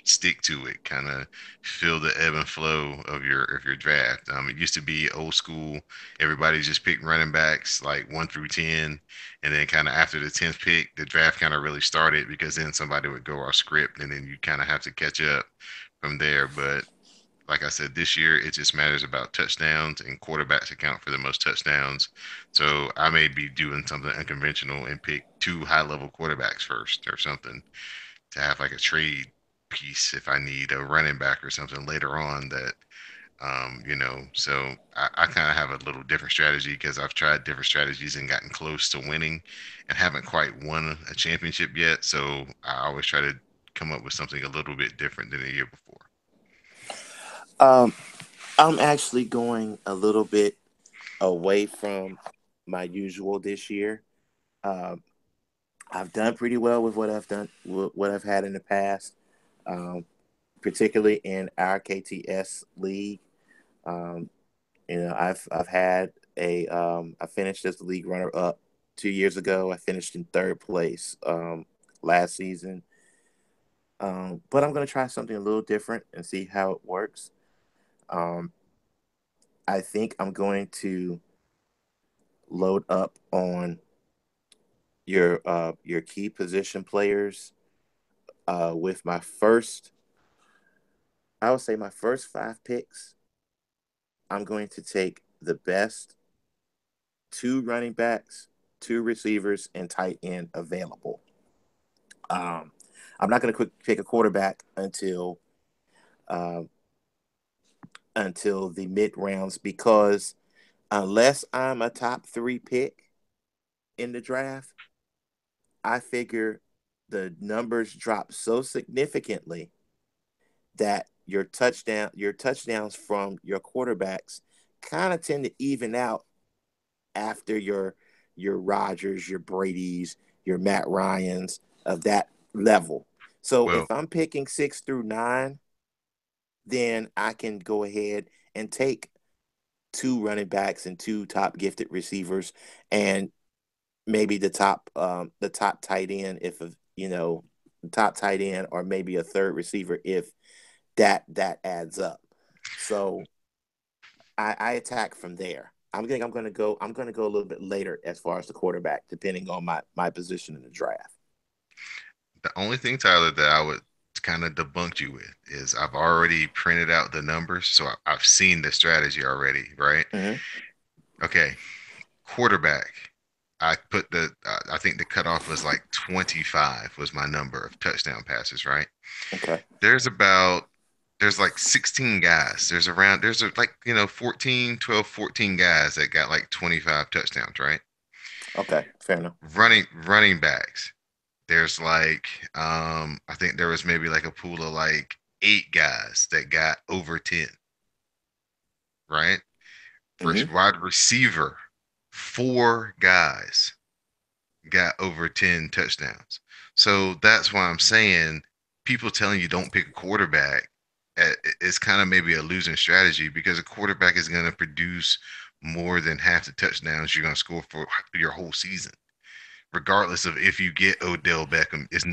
stick to it. Kind of feel the ebb and flow of your draft. It used to be old school. Everybody just picked running backs like 1 through 10, and then kind of after the 10th pick, the draft kind of really started because then somebody would go off script, and then you kind of have to catch up from there. But like I said, this year it just matters about touchdowns, and quarterbacks account for the most touchdowns. So I may be doing something unconventional and pick 2 high level quarterbacks first or something to have like a trade piece if I need a running back or something later on that so I kind of have a little different strategy because I've tried different strategies and gotten close to winning and haven't quite won a championship yet. So I always try to come up with something a little bit different than the year before. Um, I'm actually going a little bit away from my usual this year. Um, I've done pretty well with what I've had in the past, um, particularly in our KTS league. Um, I've had I finished as the league runner up 2 years ago. I finished in third place last season. But I'm going to try something a little different and see how it works. Um, I think I'm going to load up on your key position players with my first. I would say my first 5 picks. I'm going to take the best 2 running backs, 2 receivers, and tight end available. Um, I'm not going to pick a quarterback until uh, until the mid rounds because unless I'm a top three pick in the draft, I figure the numbers drop so significantly that your touchdowns from your quarterbacks kind of tend to even out after your Rodgers, your Brady's, your Matt Ryan's of that level. So Well, if I'm picking 6 through 9, then I can go ahead and take two running backs and two top gifted receivers and maybe the top tight end if the top tight end or maybe a third receiver if that adds up. So I attack from there. I'm gonna go a little bit later as far as the quarterback, depending on my position in the draft. the only thing, Tyler, that I would kind of debunk you with is I've already printed out the numbers, so I've seen the strategy already, right? Mm-hmm. Okay, quarterback. I think the cutoff was like 25 was my number of touchdown passes, right? Okay. There's about there's like 16 guys. Like, 14, 12, 14 guys that got like 25 touchdowns, right? Okay. Fair enough. Running backs. There's like I think there was maybe like a pool of like 8 guys that got over 10, right? For Mm-hmm. wide receiver, 4 guys got over 10 touchdowns. So that's why I'm saying people telling you don't pick a quarterback is kind of maybe a losing strategy because a quarterback is going to produce more than half the touchdowns you're going to score for your whole season. Regardless of if you get Odell Beckham, is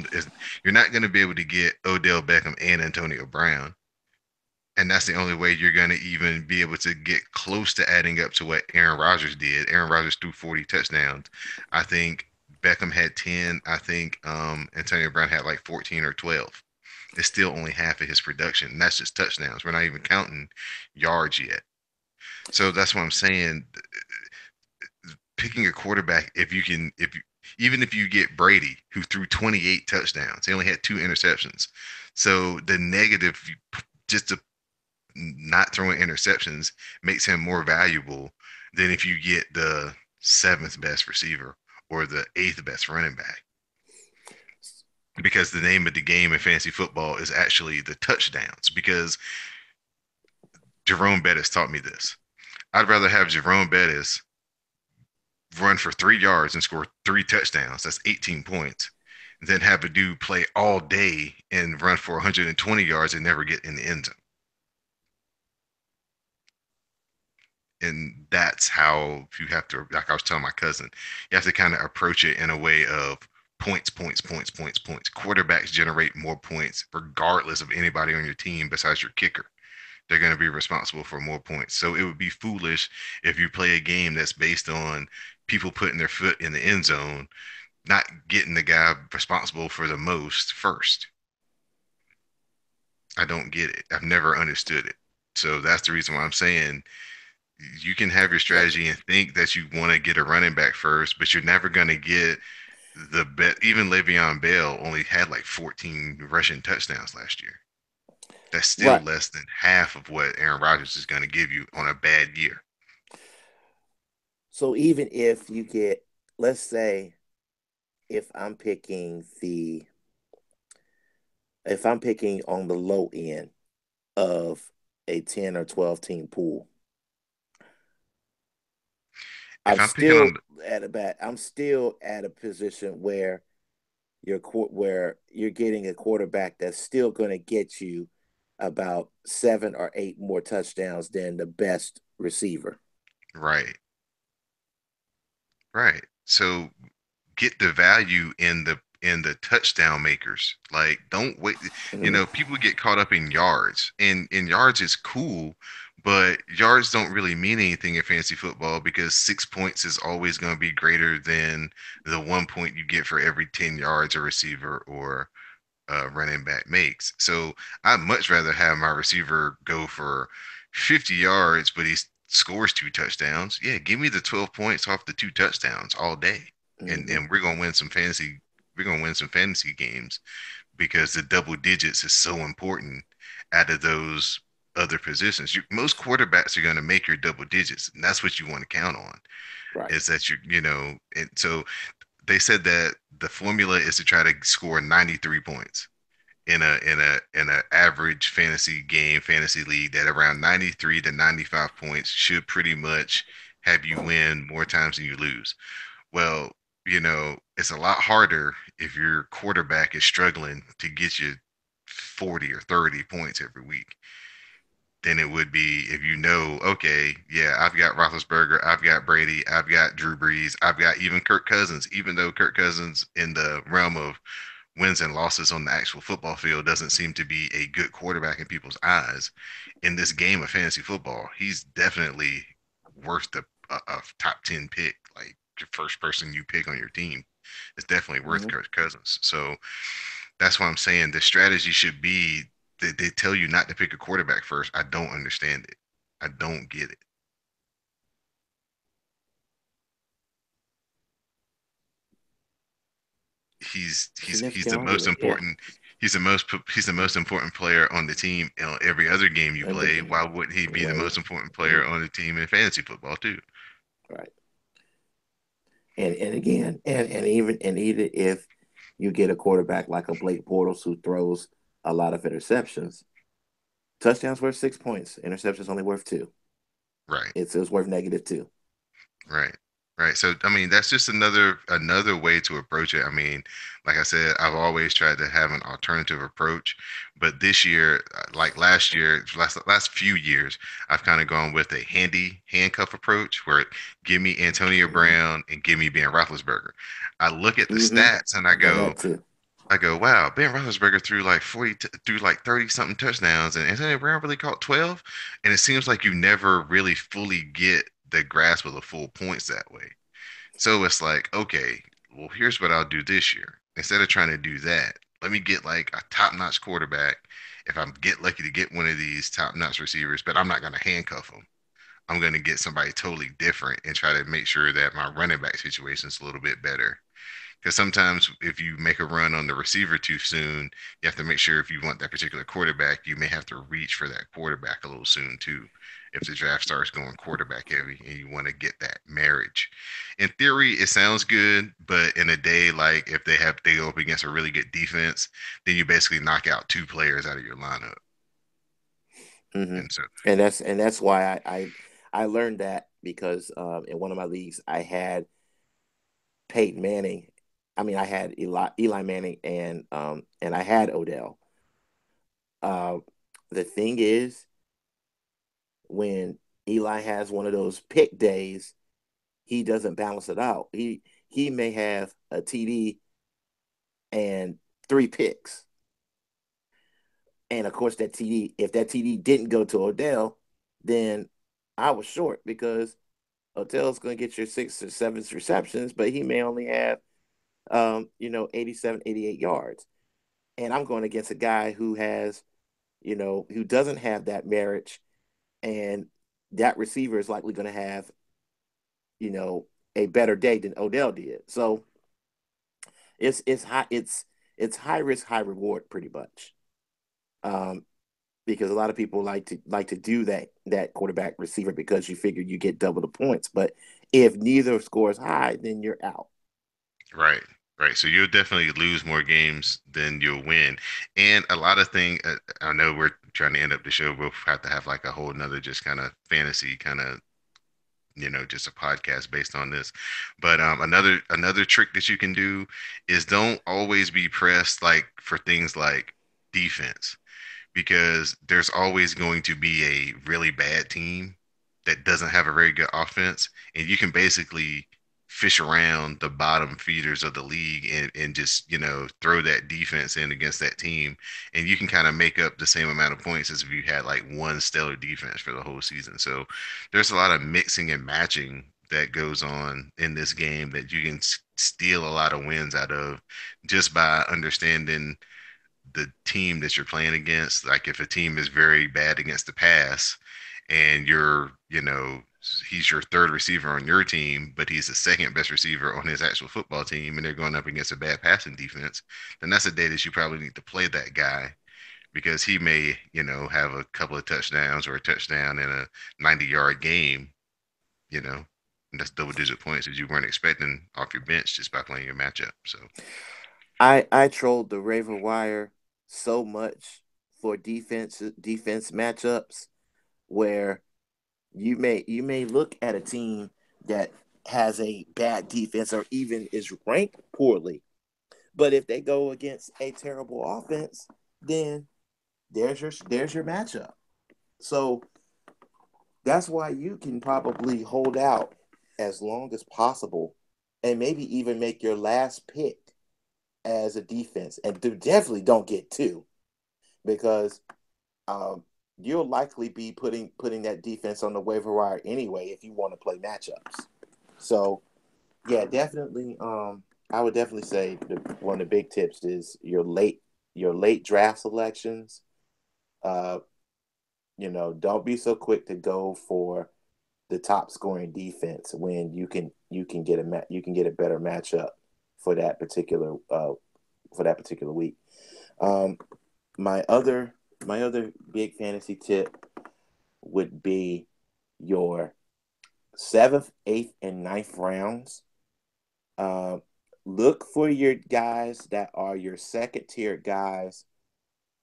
you're not going to be able to get Odell Beckham and Antonio Brown, and that's the only way you're going to even be able to get close to adding up to what Aaron Rodgers did. Aaron Rodgers threw 40 touchdowns. I think Beckham had 10. I think Antonio Brown had like 14 or 12. It's still only half of his production. And that's just touchdowns. We're not even counting yards yet. So that's what I'm saying. Picking a quarterback, if you, even if you get Brady, who threw 28 touchdowns, he only had 2 interceptions. So the negative, just to not throwing interceptions makes him more valuable than if you get the seventh best receiver or the eighth best running back. Because the name of the game in fantasy football is actually the touchdowns. Because Jerome Bettis taught me this. I'd rather have Jerome Bettis run for 3 yards and score 3 touchdowns. That's 18 points. Than have a dude play all day and run for 120 yards and never get in the end zone. And that's how you have to, like I was telling my cousin, you have to kind of approach it in a way of points, points, points, points, points. Quarterbacks generate more points regardless of anybody on your team besides your kicker. They're going to be responsible for more points. So it would be foolish if you play a game that's based on people putting their foot in the end zone, not getting the guy responsible for the most first. I don't get it. I've never understood it. So that's the reason why I'm saying you can have your Yeah. strategy and think that you want to get a running back first, but you're never going to get the bet. Even Le'Veon Bell only had like 14 rushing touchdowns last year. That's still Right. less than half of what Aaron Rodgers is going to give you on a bad year. So even if you get, let's say, if I'm picking the if I'm picking on the low end of a 10 or 12 team pool, If I'm picking on, I'm still at a position where where you're getting a quarterback that's still going to get you about 7 or 8 more touchdowns than the best receiver. right, right. So get the value in the touchdown makers. Like, don't wait. Mm-hmm. People get caught up in yards, and yards is cool, but yards don't really mean anything in fantasy football because 6 points is always going to be greater than the 1 point you get for every 10 yards a receiver or running back makes. So I'd much rather have my receiver go for 50 yards, but he scores 2 touchdowns. Yeah, give me the 12 points off the 2 touchdowns all day. And Mm-hmm. and we're gonna win some fantasy games because the double digits is so important out of those other positions. Most quarterbacks are going to make your double digits, and that's what you want to count on. Right. Is that and so they said that the formula is to try to score 93 points in a average fantasy league, that around 93 to 95 points should pretty much have you win more times than you lose. Well, it's a lot harder if your quarterback is struggling to get you 40 or 30 points every week than it would be if okay, yeah, I've got Roethlisberger, I've got Brady, I've got Drew Brees, I've got even Kirk Cousins, even though Kirk Cousins in the realm of wins and losses on the actual football field doesn't seem to be a good quarterback in people's eyes. In this game of fantasy football, he's definitely worth a top 10 pick, like the first person you pick on your team. It's definitely worth Hmm. Kirk Cousins. So that's why I'm saying the strategy should be that they tell you not to pick a quarterback first. I don't understand it. I don't get it. He's Significant the most argument. Yeah. important. He's the most important player on the team in every other game you Every play. game. Why wouldn't he be the Right. most important player Mhm. on the team in fantasy football too? Right. And again, and even if you get a quarterback like a Blake Bortles who throws a lot of interceptions, touchdowns worth 6 points, interceptions only worth two. Right. It's worth -2. Right. Right. So I mean that's just another way to approach it. I mean, like I said, I've always tried to have an alternative approach, but this year, like last year, last few years, I've kind of gone with a handy handcuff approach where give me Antonio Hmm. Brown and give me Ben Roethlisberger. I look at the Hmm. stats and I've done that too. wow, Ben Roethlisberger threw like 40, threw like 30 something touchdowns, and Antonio Brown really caught 12. And it seems like you never really fully get the grasp of the full points that way. So it's like, okay, well, here's what I'll do this year. Instead of trying to do that, let me get like a top-notch quarterback. If I get lucky to get one of these top-notch receivers, but I'm not going to handcuff them. I'm going to get somebody totally different and try to make sure that my running back situation is a little bit better. Because sometimes if you make a run on the receiver too soon, you have to make sure if you want that particular quarterback, you may have to reach for that quarterback a little soon too. If the draft starts going quarterback heavy and you want to get that marriage. In theory, it sounds good, but in a day like if they go up against a really good defense, then you basically knock out two players out of your lineup. Hmm. And so And that's why I learned that because in one of my leagues I had Peyton Manning. I mean, I had Eli Manning and I had Odell. Uh, the thing is, when Eli has one of those pick days, he doesn't balance it out. He may have a TD and three picks, and of course that TD, if that TD didn't go to Odell, then I was short because Odell's going to get your 6 or 7 receptions, but he may only have 87, 88 yards. And I'm going against a guy who has, who doesn't have that marriage, and that receiver is likely going to have, you know, a better day than Odell did. So it's high risk, high reward, pretty much. Um, because a lot of people like to do that quarterback receiver because you figure you get double the points. But if neither scores high, then you're out. right, right. So you'll definitely lose more games than you'll win. And a lot of things, I know we're trying to end up the show. We'll have to have like a whole nother just kind of fantasy kind of, just a podcast based on this. But another trick that you can do is don't always be pressed like for things like defense, because there's always going to be a really bad team that doesn't have a very good offense, and you can basically fish around the bottom feeders of the league and just throw that defense in against that team, and you can kind of make up the same amount of points as if you had like one stellar defense for the whole season. So there's a lot of mixing and matching that goes on in this game that you can steal a lot of wins out of just by understanding the team that you're playing against. Like if a team is very bad against the pass and he's your third receiver on your team, but he's the second best receiver on his actual football team, and they're going up against a bad passing defense, then that's a day that you probably need to play that guy because he may, have a couple of touchdowns or a touchdown in a 90-yard game, you know, and that's double digit points that you weren't expecting off your bench just by playing your matchup. So, I trolled the Raven Wire so much for defense matchups where you may look at a team that has a bad defense or even is ranked poorly, but if they go against a terrible offense, then there's your matchup. So that's why you can probably hold out as long as possible and maybe even make your last pick as a defense and definitely don't get two because um, you'll likely be putting that defense on the waiver wire anyway if you want to play matchups. So yeah, definitely. I would definitely say one of the big tips is your late draft selections. Uh, don't be so quick to go for the top scoring defense when you can get a better matchup for that particular week. Um, my other my other big fantasy tip would be your seventh, eighth, and ninth rounds. Uh, Look for your guys that are your second tier guys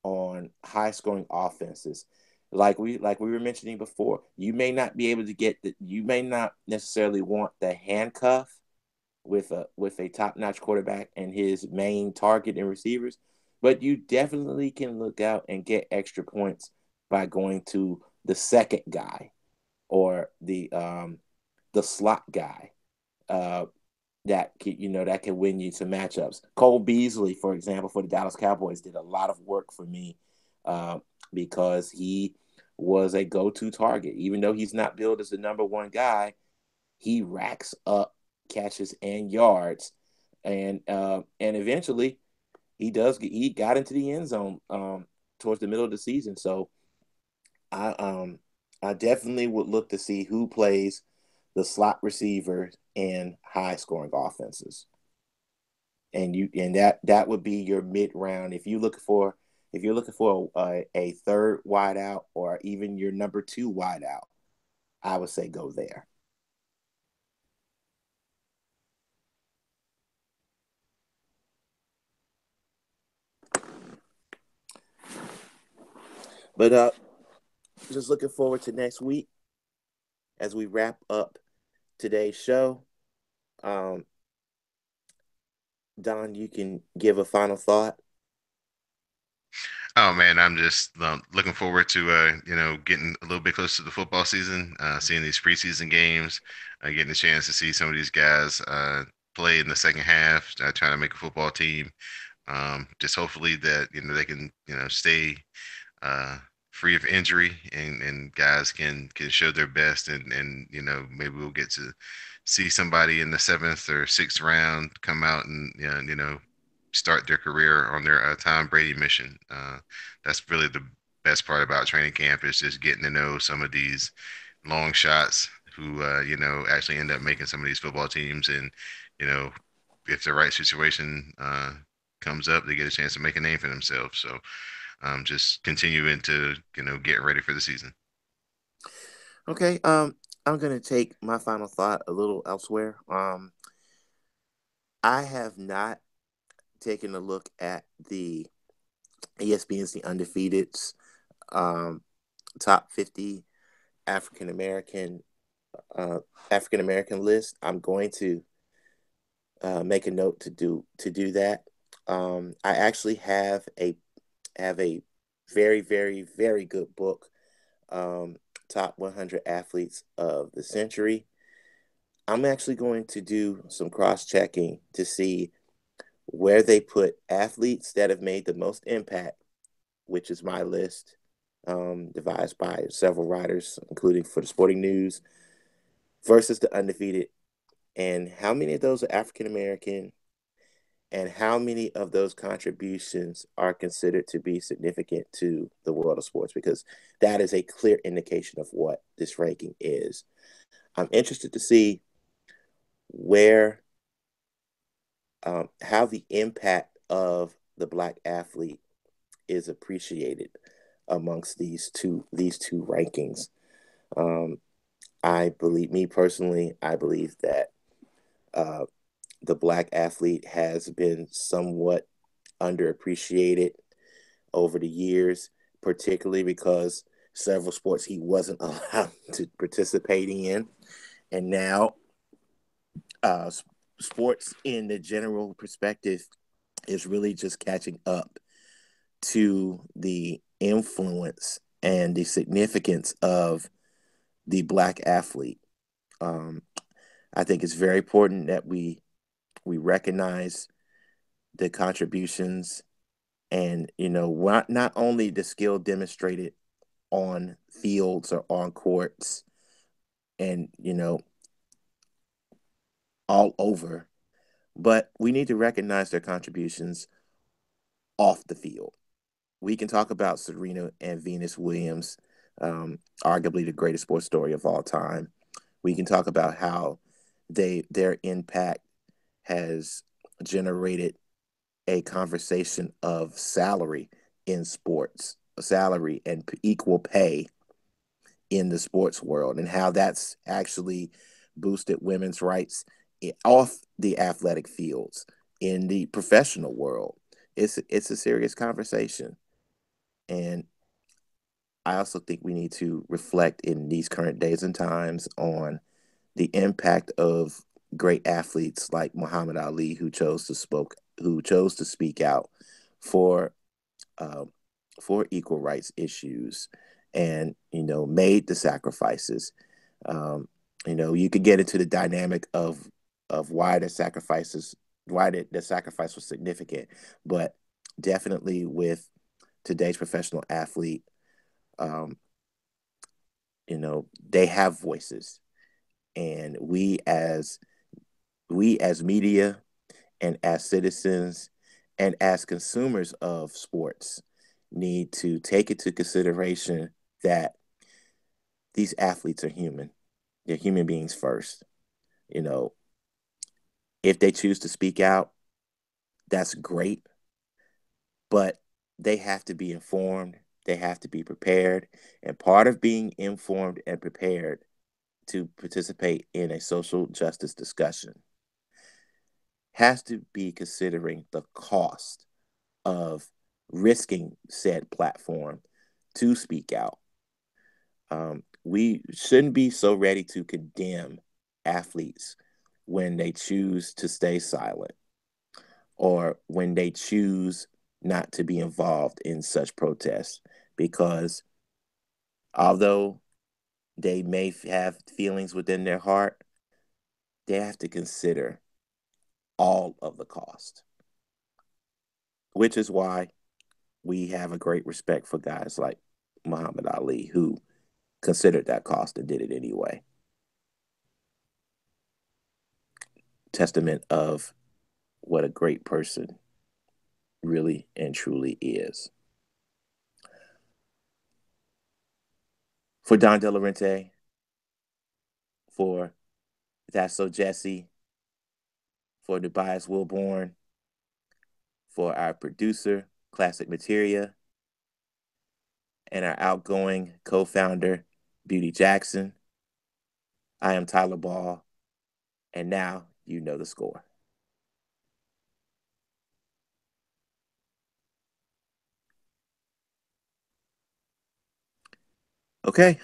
on high scoring offenses. Like we were mentioning before, you may not necessarily want the handcuff with a top notch quarterback and his main target and receivers, but you definitely can look out and get extra points by going to the second guy or the slot guy. Uh, that can win you some matchups. Cole Beasley, for example, for the Dallas Cowboys, did a lot of work for me uh, because he was a go-to target. Even though he's not billed as the number one guy, he racks up catches and yards, and eventually he got into the end zone towards the middle of the season. So I definitely would look to see who plays the slot receiver in high scoring offenses. And that would be your mid round. If you're looking for a third wide out or even your number two wide out, I would say go there. But just looking forward to next week as we wrap up today's show. Um, Don, you can give a final thought. oh man, I'm just looking forward to getting a little bit closer to the football season, seeing these preseason games, getting a chance to see some of these guys play in the second half, trying to make a football team. Just hopefully that they can stay uh, free of injury, and guys can show their best, and maybe we'll get to see somebody in the seventh or sixth round come out and start their career on their Tom Brady mission. That's really the best part about training camp is just getting to know some of these long shots who actually end up making some of these football teams, and you know if the right situation comes up, they get a chance to make a name for themselves. So just continuing to getting ready for the season. Okay. I'm gonna take my final thought a little elsewhere. I have not taken a look at the ESPN's The Undefeated's um, top 50 African American uh, African American list. I'm going to make a note to do that. I actually have a very very very good book, um, top 100 athletes of the century. I'm actually going to do some cross checking to see where they put athletes that have made the most impact, which is my list, devised by several writers, including for the Sporting News, versus the undefeated, and how many of those are African American, and how many of those contributions are considered to be significant to the world of sports, because that is a clear indication of what this ranking is. I'm interested to see where how the impact of the black athlete is appreciated amongst these two rankings. Um, I believe, me personally, I believe that uh, the black athlete has been somewhat underappreciated over the years, particularly because several sports he wasn't allowed to participate in, and now uh, sports in the general perspective is really just catching up to the influence and the significance of the black athlete. Um, I think it's very important that we recognize the contributions and not only the skill demonstrated on fields or on courts and all over, but we need to recognize their contributions off the field. We can talk about Serena and Venus Williams, arguably the greatest sports story of all time. We can talk about how their impact has generated a conversation of salary in sports, salary and equal pay in the sports world, and how that's actually boosted women's rights off the athletic fields in the professional world. It's a serious conversation, and I also think we need to reflect in these current days and times on the impact of great athletes like Muhammad Ali, who chose to speak out for uh, for equal rights issues, and made the sacrifices. Um, you could get into the dynamic of why the sacrifice was significant, but definitely with today's professional athlete, um, they have voices, and we as media and as citizens and as consumers of sports need to take into consideration that these athletes are human. They're human beings first. You know, if they choose to speak out, that's great, but they have to be informed, they have to be prepared. And part of being informed and prepared to participate in a social justice discussion has to be considering the cost of risking said platform to speak out. We shouldn't be so ready to condemn athletes when they choose to stay silent or when they choose not to be involved in such protests, because although they may have feelings within their heart, they have to consider all of the cost, which is why we have a great respect for guys like Muhammad Ali, who considered that cost and did it anyway. Testament of what a great person really and truly is. For Don Delarente, for That's So Jesse, for Tobias Wilborn, for our producer, Classic Materia, and our outgoing co founder, Beauty Jackson, I am Tyler Ball, and now you know the score. Okay,